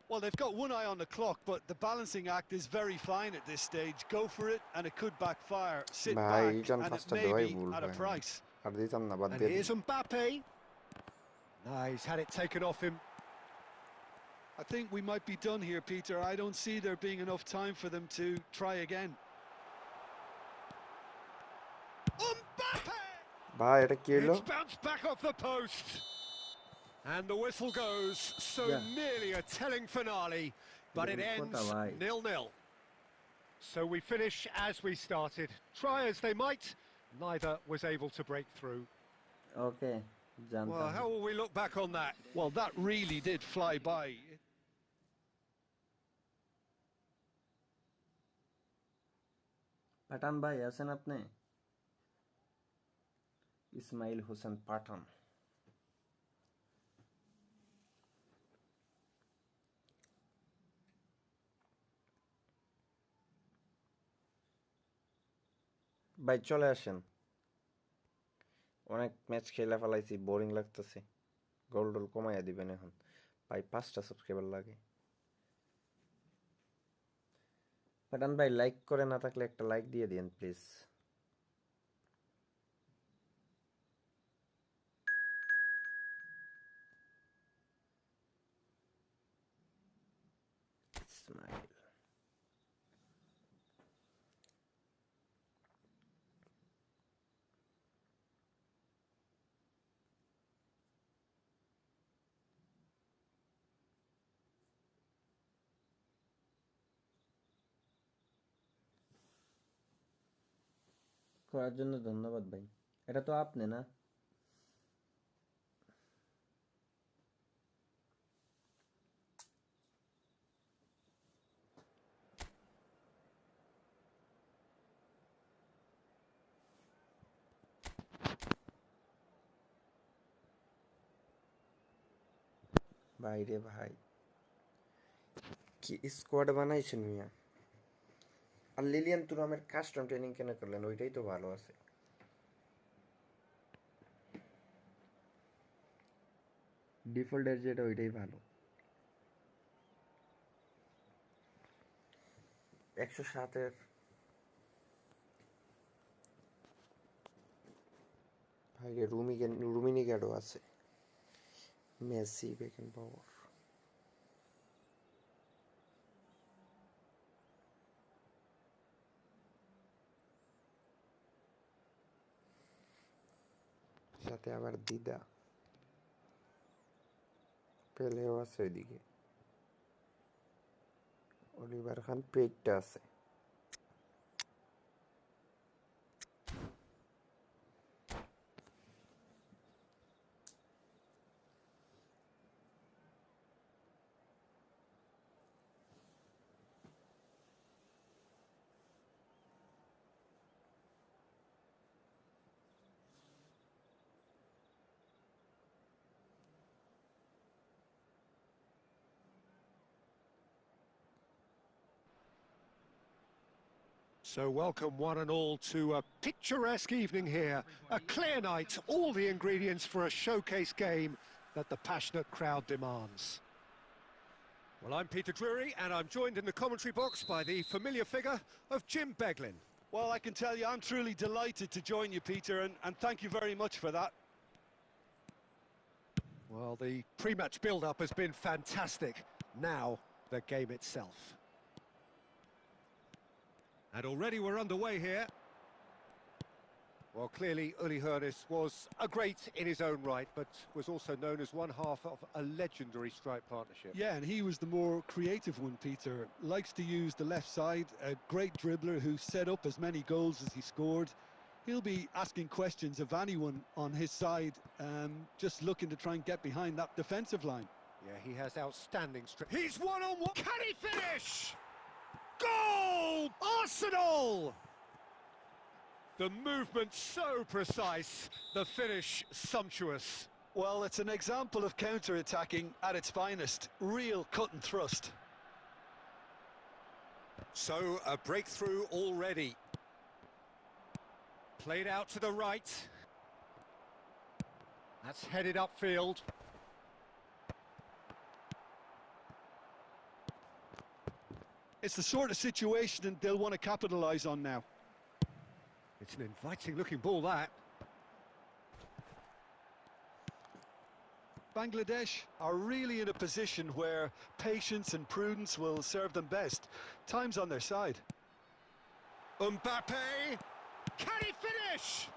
Well, they've got one eye on the clock, but the balancing act is very fine at this stage. Go for it, and it could backfire. Sit back, and it may be at a price. And here's Mbappe. No, he's had it taken off him. I think we might be done here, Peter. I don't see there being enough time for them to try again. Mbappe! It's bounced back off the post. And the whistle goes. So nearly a telling finale, but it ends 0-0. So we finish as we started. Try as they might, neither was able to break through. Okay. Well, how will we look back on that? Well, that really did fly by. পাঠান ভাই আছেন আপনি? ইসমাইল হোসেন পাঠান। ভাই চলে আসেন, অনেক match খেলা ফেলাইছি, boring লাগতেছে। গোল টোল কমাইয়া দিবেন এখন ভাই, 5টা সাবস্ক্রাইবার লাগে। পাঠান ভাই লাইক করে না থাকলে একটা লাইক দিয়ে দিন প্লিজ। ইসমাইল করার জন্য ধন্যবাদ ভাই। এটা তো আপনি না? ভাই রে ভাই, কি স্কোয়াড বানাইছেন মিয়া। আর লিলিয়ান তুরামের কাস্টম ট্রেনিং কেন করলেন? ওইটাই তো ভালো আছে। ডিফল্টের যেটা ওইটাই ভালো। 107-এর ভাই রুমিনিগ্যাডও আছে, মেসি, বেকেন পাওয়ার। সাথে আবার দিদা, পেলেও আছে ওইদিকে, অলিভার খান পেটটা আছে। So welcome one and all to a picturesque evening here. A clear night, all the ingredients for a showcase game that the passionate crowd demands. Well, I'm Peter Drury, and I'm joined in the commentary box by the familiar figure of Jim Beglin. Well, I can tell you I'm truly delighted to join you, Peter, and thank you very much for that. Well, the pre-match build-up has been fantastic. Now, the game itself. And already we're underway here. Well, clearly Uli Hoeneß was a great in his own right, but was also known as one half of a legendary strike partnership. Yeah, and he was the more creative one, Peter. Likes to use the left side, a great dribbler who set up as many goals as he scored. He'll be asking questions of anyone on his side, just looking to try and get behind that defensive line. Yeah, he has outstanding strength. He's one-on-one. Can he finish? Goal! Arsenal! The movement so precise, the finish sumptuous. Well, it's an example of counter-attacking at its finest. Real cut and thrust. So, a breakthrough already. Played out to the right. That's headed upfield. It's the sort of situation they'll want to capitalise on now. It's an inviting-looking ball, that. Bangladesh are really in a position where patience and prudence will serve them best. Time's on their side. Mbappe! Can he finish?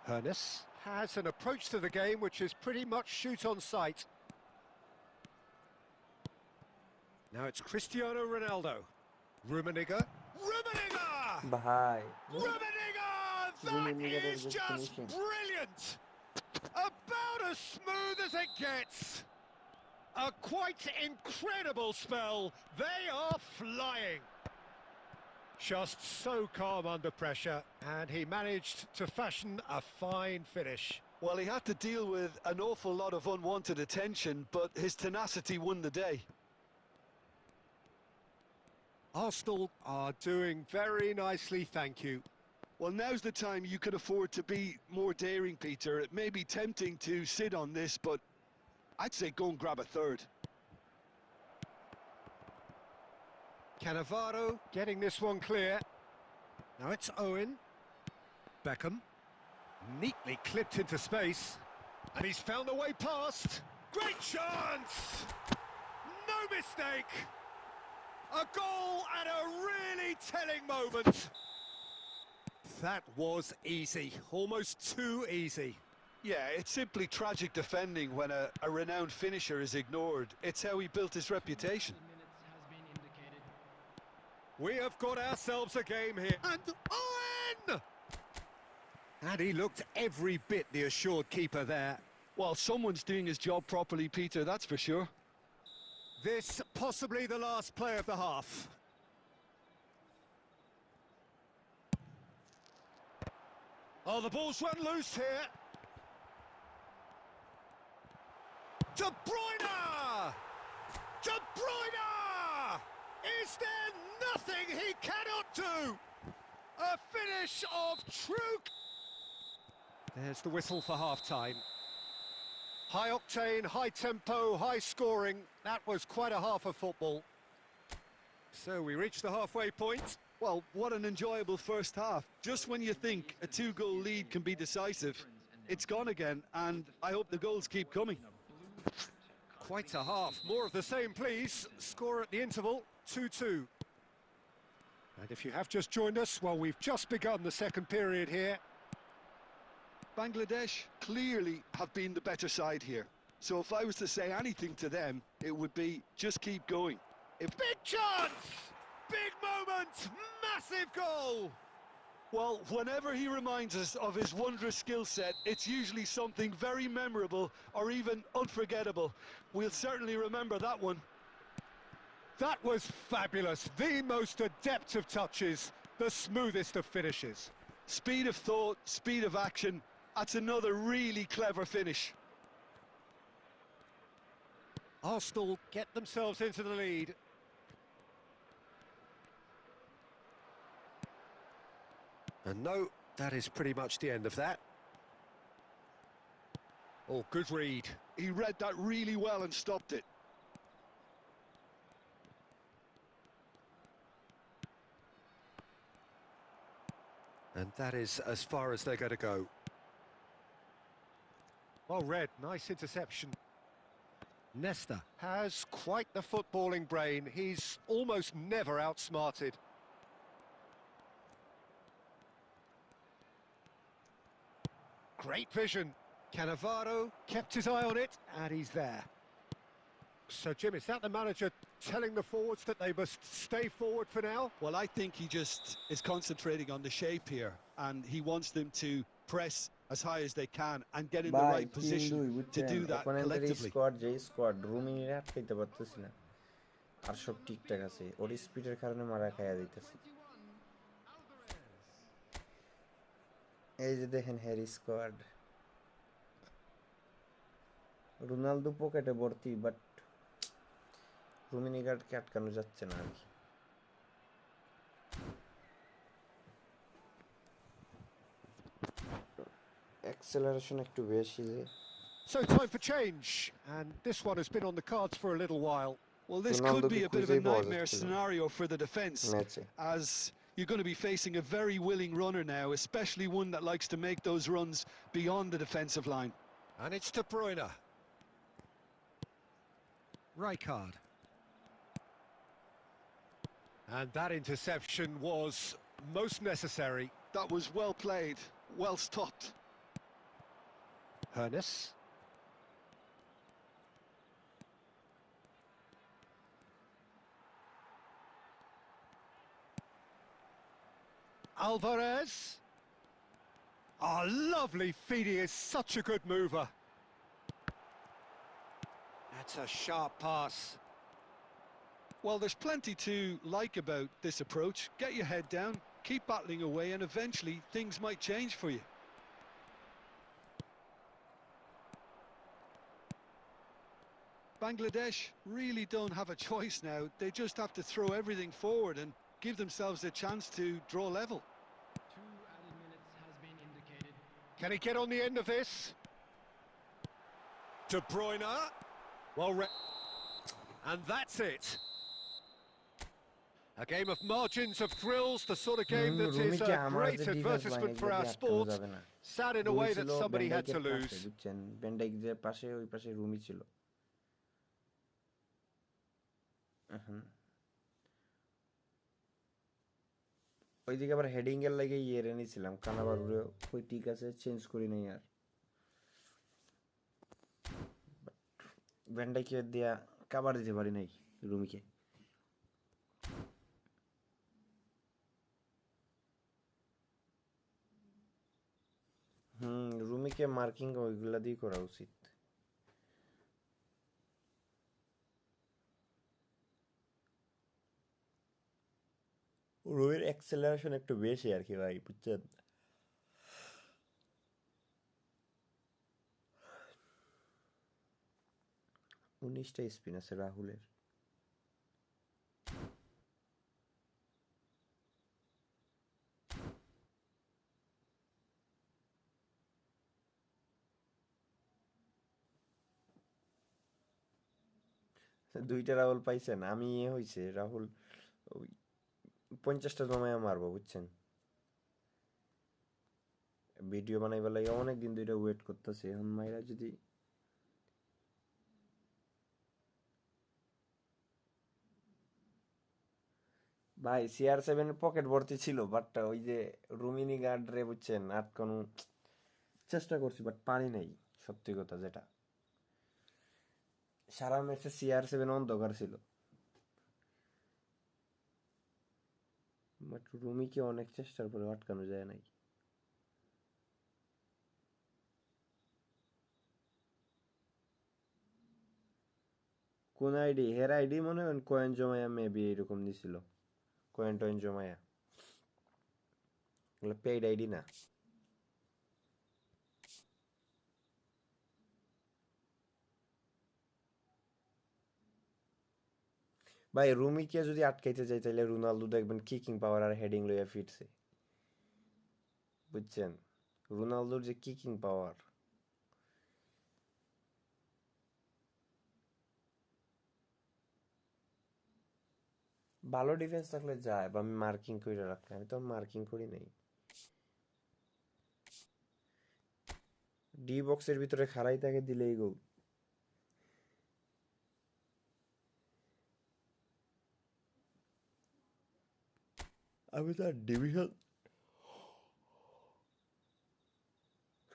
Hoeneß has an approach to the game which is pretty much shoot on sight. Now it's Cristiano Ronaldo. Rummenigge. Rummenigge! Bye. Rummenigge! That is just brilliant! About as smooth as it gets. A quite incredible spell. They are flying. Just so calm under pressure, and he managed to fashion a fine finish. Well, he had to deal with an awful lot of unwanted attention, but his tenacity won the day. Arsenal are doing very nicely, thank you. Well, now's the time you can afford to be more daring, Peter. It may be tempting to sit on this, but I'd say go and grab a third. Cannavaro getting this one clear. Now it's Owen. Beckham. Neatly clipped into space. And he's found a way past. Great chance! No mistake! A goal at a really telling moment. That was easy, almost too easy. Yeah, it's simply tragic defending when a renowned finisher is ignored. It's how he built his reputation. We have got ourselves a game here. And Owen! And he looked every bit the assured keeper there. Well, someone's doing his job properly, Peter, that's for sure. This possibly the last play of the half. Oh, the ball's run loose here. De Bruyne! De Bruyne! Is there nothing he cannot do? A finish of true... There's the whistle for half-time. High octane, high tempo, high scoring. That was quite a half of football. So we reach the halfway point. Well, what an enjoyable first half. Just when you think a two-goal lead can be decisive, it's gone again, and I hope the goals keep coming. Quite a half. More of the same, please. Score at the interval, 2-2. And if you have just joined us, well, we've just begun the second period here. Bangladesh clearly have been the better side here. So if I was to say anything to them, it would be just keep going. Big chance! Big moment! Massive goal! Well, whenever he reminds us of his wondrous skill set, it's usually something very memorable or even unforgettable. We'll certainly remember that one. That was fabulous. The most adept of touches, the smoothest of finishes. Speed of thought, speed of action. That's another really clever finish. Arsenal get themselves into the lead. And no, that is pretty much the end of that. Oh, good read. He read that really well and stopped it. And that is as far as they're going to go. Well read, nice interception. Nesta has quite the footballing brain. He's almost never outsmarted. Great vision. Cannavaro kept his eye on it, and he's there. So, Jim, is that the manager telling the forwards that they must stay forward for now? Well, I think he just is concentrating on the shape here, and he wants them to press as high as they can and get in the ভাই right 3-2 position to বুঝছেন do that অপোনেন্টের collectively. Squad যেই squad রুমিনির আটকাইতে পারতেছি না আর সব ঠিকঠাক আছে ওর স্পিডের কারণে মারা খাইয়া দিতেছে এই যে দেখেন হ্যারি স্কোয়াড রোনালদো পকেটে ভর্তি বাট রুমিনিগার্ডকে আটকানো যাচ্ছে না আর কি অ্যাক্সেলারেশন একটু বেশি যে So time for change, and this one has been on the cards for a little while. Well, this Ronaldo could be a bit of a খুঁজেই পাওয়া nightmare যাচ্ছিল scenario for the defence, ম্যাচে as you're going to be facing a very willing runner now, especially one that likes to make those runs beyond the defensive line. And it's De Bruyne. Rijkaard. And that interception was most necessary. That was well played, well stopped. Hernes. Alvarez. Oh, lovely feed. He is such a good mover. That's a sharp pass. Well, there's plenty to like about this approach. Get your head down, keep battling away, and eventually things might change for you. Bangladesh really don't have a choice now. They just have to throw everything forward and give themselves a chance to draw level. 2 added minutes has been indicated. Can he get on the end of this? De Bruyne. Well, and that's it. A game of margins of thrills, the sort of game that is a great advertisement for our sport. Sad in a way that somebody had to lose. বুঝছেন বেন্ডাইক যে পাশে ওই পাশে রুমি ছিল ওইদিকে আবার heading এর লাগে ইয়ে নিয়েছিলাম কানাবার ওই ঠিক আছে চেঞ্জ করি নাই আর বেন্ডাইকে দিয়া কাবার দিতে পারি নাই রুমিকে রুমিকে মার্কিং ওইগুলা দিয়ে করা উচিত রুমির অ্যাক্সেলারেশন একটু বেশি আর কি ভাই বুঝছেন 19টা স্পিন আছে রাহুলের দুইটা রাহুল পাইছেন আমি হইছে রাহুল ওই 50টা জমায়া মারবো বুঝছেন ভিডিও বানাইবার লাগে অনেক দিন ধরে ওয়েট করতেছে এখন মাইরা যদি ভাই CR7 পকেট ভর্তি ছিল বাট ওই যে রুমিনি গার্ড রে বুঝছেন আটকানো চেষ্টা করছি বাট পারি নাই সত্যি কথা যেটা সারা ম্যাচে CR7 অন্ধকার ছিল বাট রুমিকে অনেক চেষ্টার পরে আটকানো যায় নাই কোন আইডি হের আইডি মনে হয় কয়েন জমায়া মেবি এরকম দিছিল কয়েন টয়েন জমায়া এগুলো পেইড আইডি না ভাই রুমিকে যদি আটকাইতে যাই তাহলে রোনালদো দেখবেন কিকিং পাওয়ার আর হেডিং লইয়া ফিরছে বুঝছেন রোনালদোর যে কিকিং পাওয়ার ভালো ডিফেন্স থাকলে যায় বা আমি মার্কিং করে রাখলে আমি তো মার্কিং করি নাই ডি বক্সের ভিতরে খাড়াই তাকে দিলেই গোল আমি তো আর ডিভিশন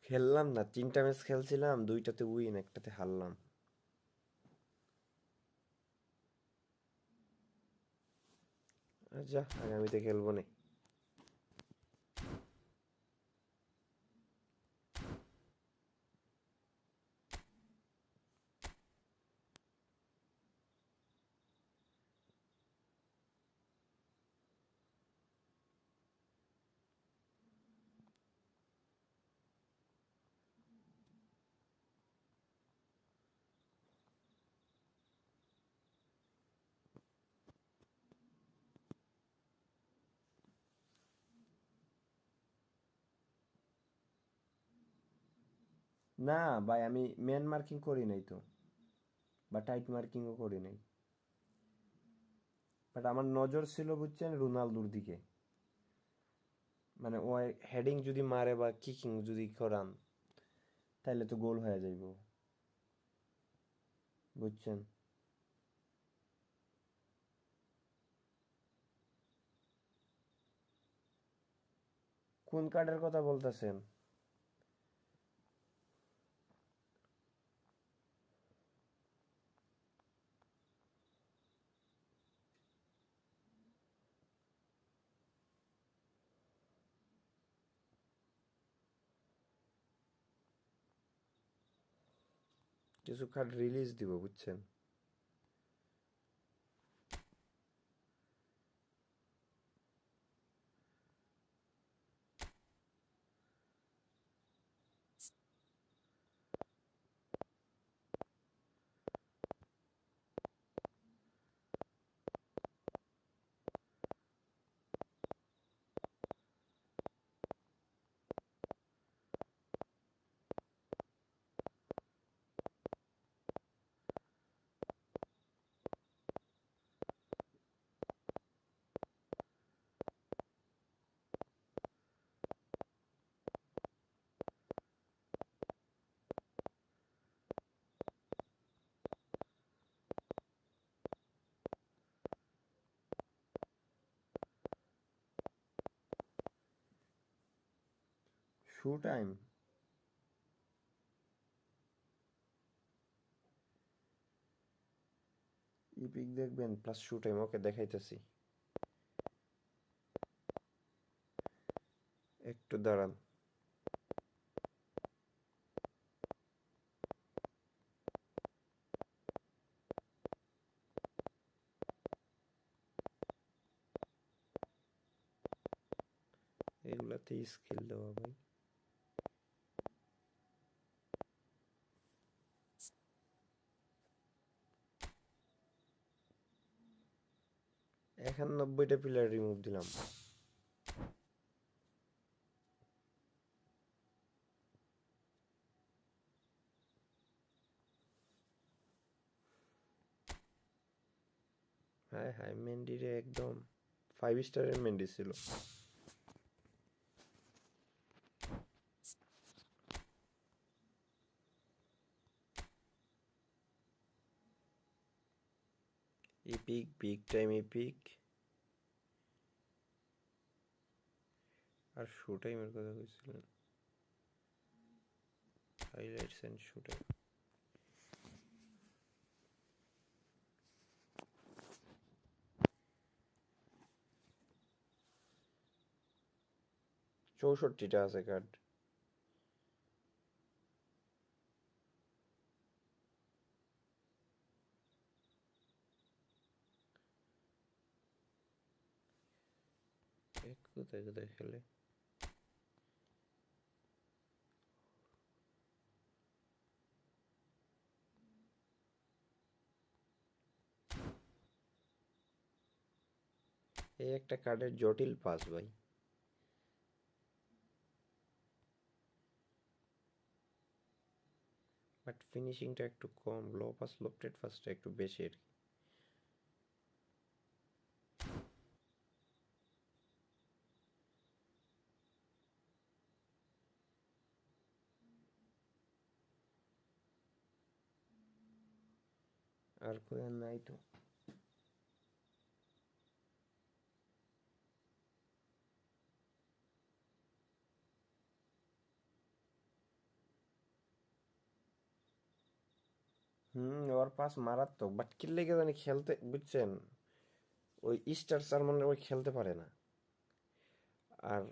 খেললাম না 3টা ম্যাচ খেলছিলাম 2টাতে উইন একটাতে হারলাম যা আগামীতে খেলবো না না ভাই আমি ম্যান মার্কিং করি নাই তো বা টাইট মার্কিংও করি নাই বাট আমার নজর ছিল বুঝছেন রোনালদোর দিকে মানে ও হেডিং যদি মারে বা কিকিং যদি করান তাহলে তো গোল হয়ে যাইব বুঝছেন কোন কার্ডের কথা বলতেছেন কিছু কার্ড রিলিজ দিব বুঝছেন শো টাইম ইপিক দেখবেন প্লাস শো টাইম ওকে দেখাইতেছি একটু দাঁড়ান এগুলাতে স্কিল দেওয়া ভাই এখন 90টা প্লেয়ার রিমুভ দিলাম হ্যাঁ হ্যাঁ মেন্ডিরে একদম 5 স্টারের মেন্ডি ছিল ইপিক বিগ টাইম ইপিক আর শো টাইমের কথা কইছিলেন হাইলাইটস এন্ড শো টাইম চৌষট্টিটা আছে কার্ড কোথায় কোথায় খেলে এই একটা কার্ডের জটিল পাস ভাই বাট ফিনিশিংটা একটু কম, লো পাস লোপটেড ফার্স্টটা একটু বেশি আর কি। আর কই আর নাই তো। ওর পাস মারাত্মক, বাট কি লেগে জানি খেলতে, বুঝছেন, ওই স্টার স্যার মানে ওই খেলতে পারে না। আর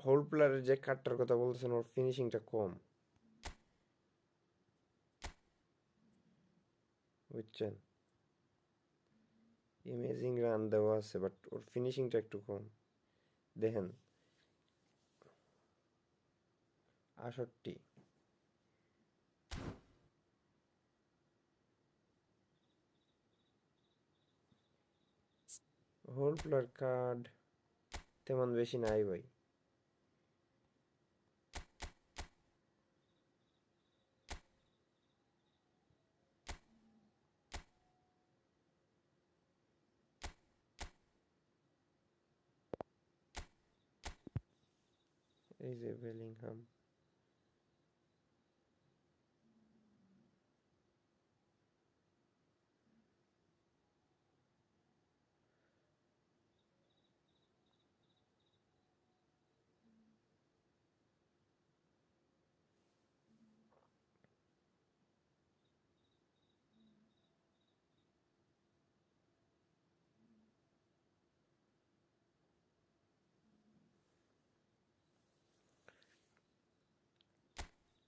হোল প্লেয়ারের যে কাটটার কথা বলতেছেন, ওর ফিনিশিংটা কম, বুঝছেন। ইমেজিং রান দেওয়া আছে, বাট ওর ফিনিশিংটা একটু কম। দেখেন 68। হোল প্লেয়ার কার্ড তেমন বেশি নাই ভাই। এই যে বেলিংহাম,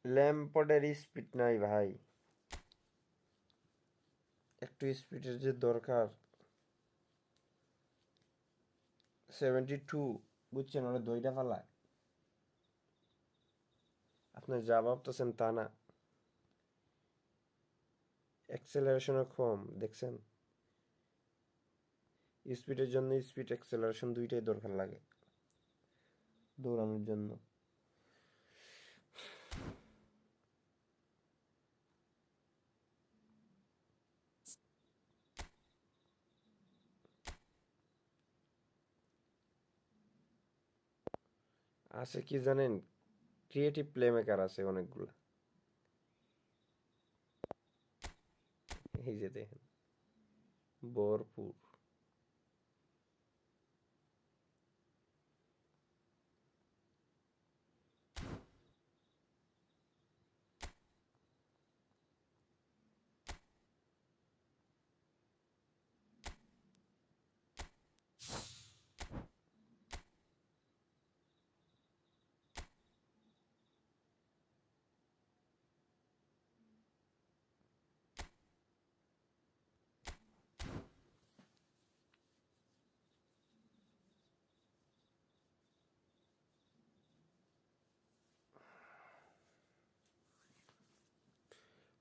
ল্যাম্পডের স্পিড নাই ভাই, একটু স্পিডের যে দরকার। 72, বুঝছেন, ওরা দইটা ফালায়। আপনি যা ভাবতেছেন তা না, অ্যাক্সেলারেশনও কম, দেখছেন। স্পিডের জন্য স্পিড অ্যাক্সেলারেশন দুইটাই দরকার লাগে দৌড়ানোর জন্য। আছে কি জানেন, ক্রিয়েটিভ প্লে মেকার আছে অনেকগুলা। এই যে দেখেন, ভরপুর।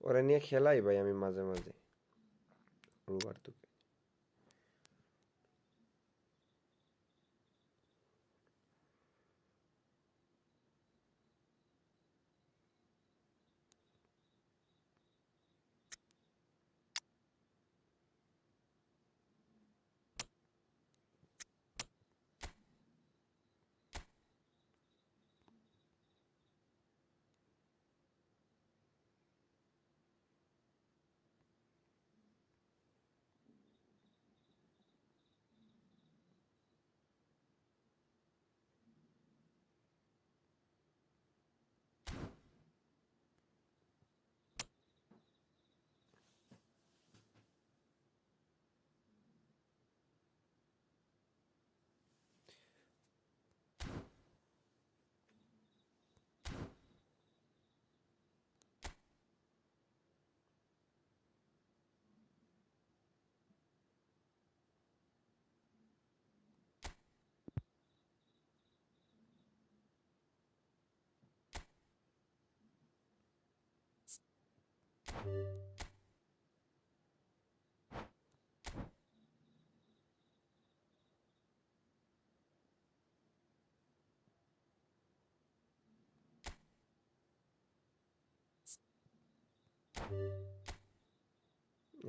ওরা নিয়ে খেলাই ভাই আমি মাঝে মাঝে, রোবার্তোকে।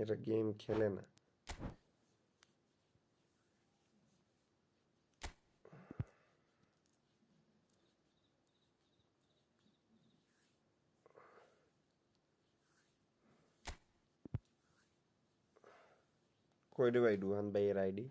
এরা গেম খেলে না। কই রে ভাই রুহান ভাইয়ের আইডি?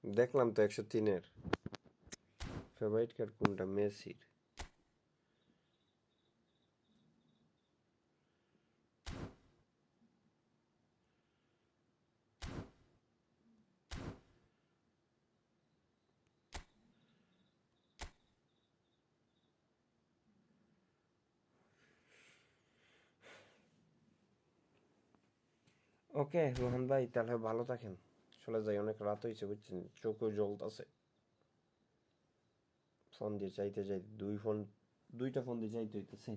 দেখলাম তো 103-এর। ফেভারিট কার্ড কোনটা? মেসির। ওকে রোহান ভাই, তাহলে ভালো থাকেন। চলে যাই, অনেক রাত হয়েছে বুঝছেন, চোখও জ্বলতাছে। ফোন দিয়ে চাইতে চাইতে দুইটা ফোন দিয়ে চাইতে হইতেছে।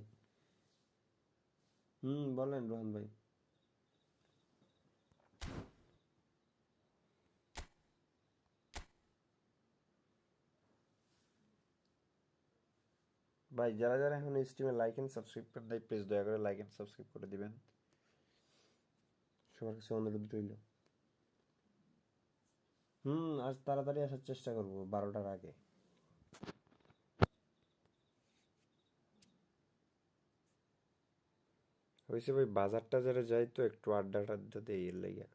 বলেন রোহান ভাই। ভাই যারা যারা এখন স্ট্রিমে লাইক এন্ড সাবস্ক্রাইব করে দেয়, প্লিজ দয়া করে লাইক এন্ড সাবস্ক্রাইব করে দিবেন। সবার কাছে অনুরোধ রইল। আজ তাড়াতাড়ি আসার চেষ্টা করব 12টার আগে। হয়েছে ভাই, বাজারটা যারা যাই তো একটু আড্ডা টাড্ডা দেই এর লেগে।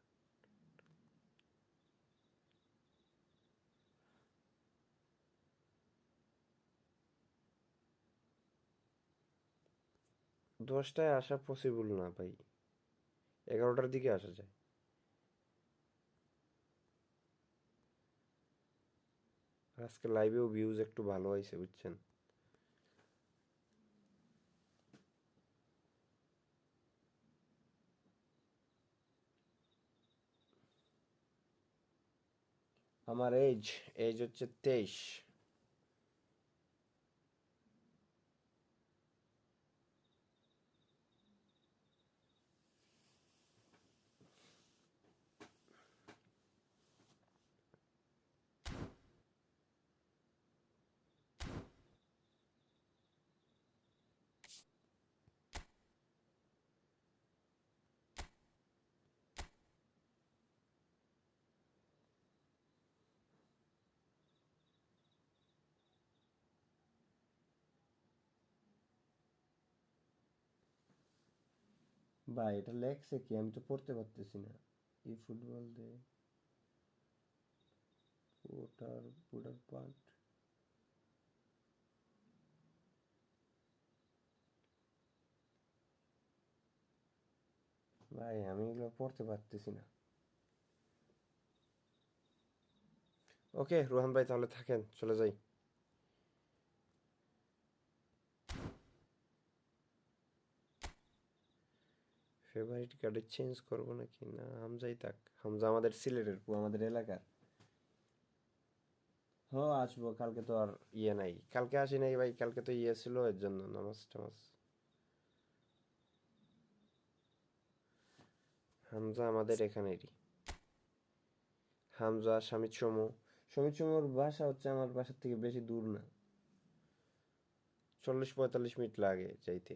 দশটায় আসা পসিবল না ভাই, 11টার দিকে আসা যায়। আজকে লাইভেও ভিউজ একটু ভালো হয়েছে বুঝছেন। আমার এজ এজ হচ্ছে 23। ভাই এটা লেখছে কি, আমি তো পড়তে পারতেছি না। ই ফুটবল দে ওটার পুরার পার্ট। ভাই আমি এগুলো পড়তে পারতেছি না। ওকে রোহান ভাই, তাহলে থাকেন, চলে যাই। ফেভারিট কার্ডে চেঞ্জ করবো নাকি না হামজাই থাক। হামজা আমাদের সিলেটের, আমাদের এলাকার। আসবো কালকে, তো আর ইয়ে নাই, কালকে আসি নাই ভাই, কালকে তো ইয়ে ছিল, এর জন্য নামাজ টামাজ। হামজা আমাদের এখানেরই। হামজা সমিত সমুর বাসা হচ্ছে আমার বাসার থেকে বেশি দূর না, 40-45 মিনিট লাগে যাইতে।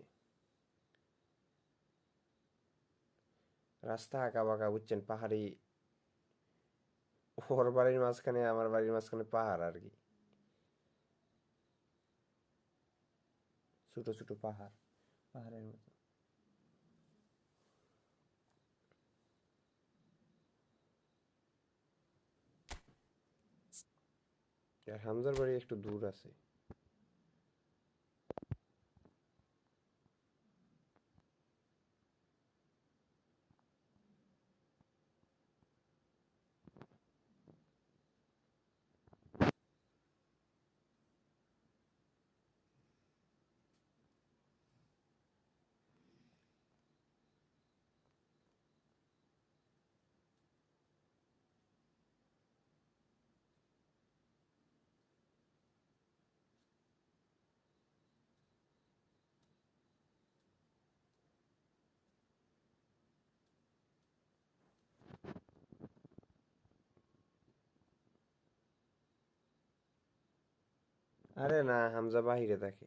রাস্তা আঁকা বাঁকা বুঝছেন, পাহাড়ি। ওর বাড়ির মাঝখানে আমার বাড়ির মাঝখানে পাহাড় আর কি, ছোট ছোট পাহাড়, পাহাড়ের মতো। আর হামজার বাড়ি একটু দূর আছে। আরে না, হামজা বাহিরে থাকে,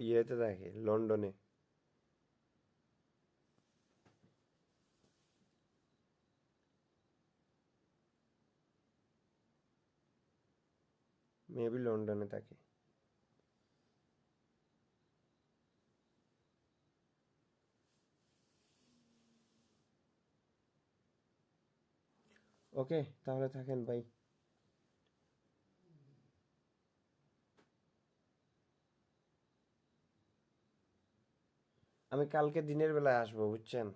ইয়েতে থাকে, লন্ডনে। মেবি লন্ডনে থাকে। ওকে, তাহলে থাকেন ভাই। আমি কালকে দিনের বেলায় আসবো, বুঝছেন,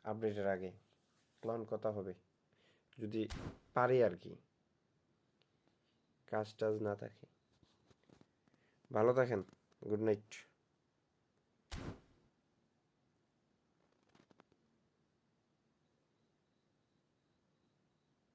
আপডেটের আগে তখন কথা হবে, যদি পারি আর কি, কাজ টাজ না থাকে। ভালো থাকেন, গুড নাইট।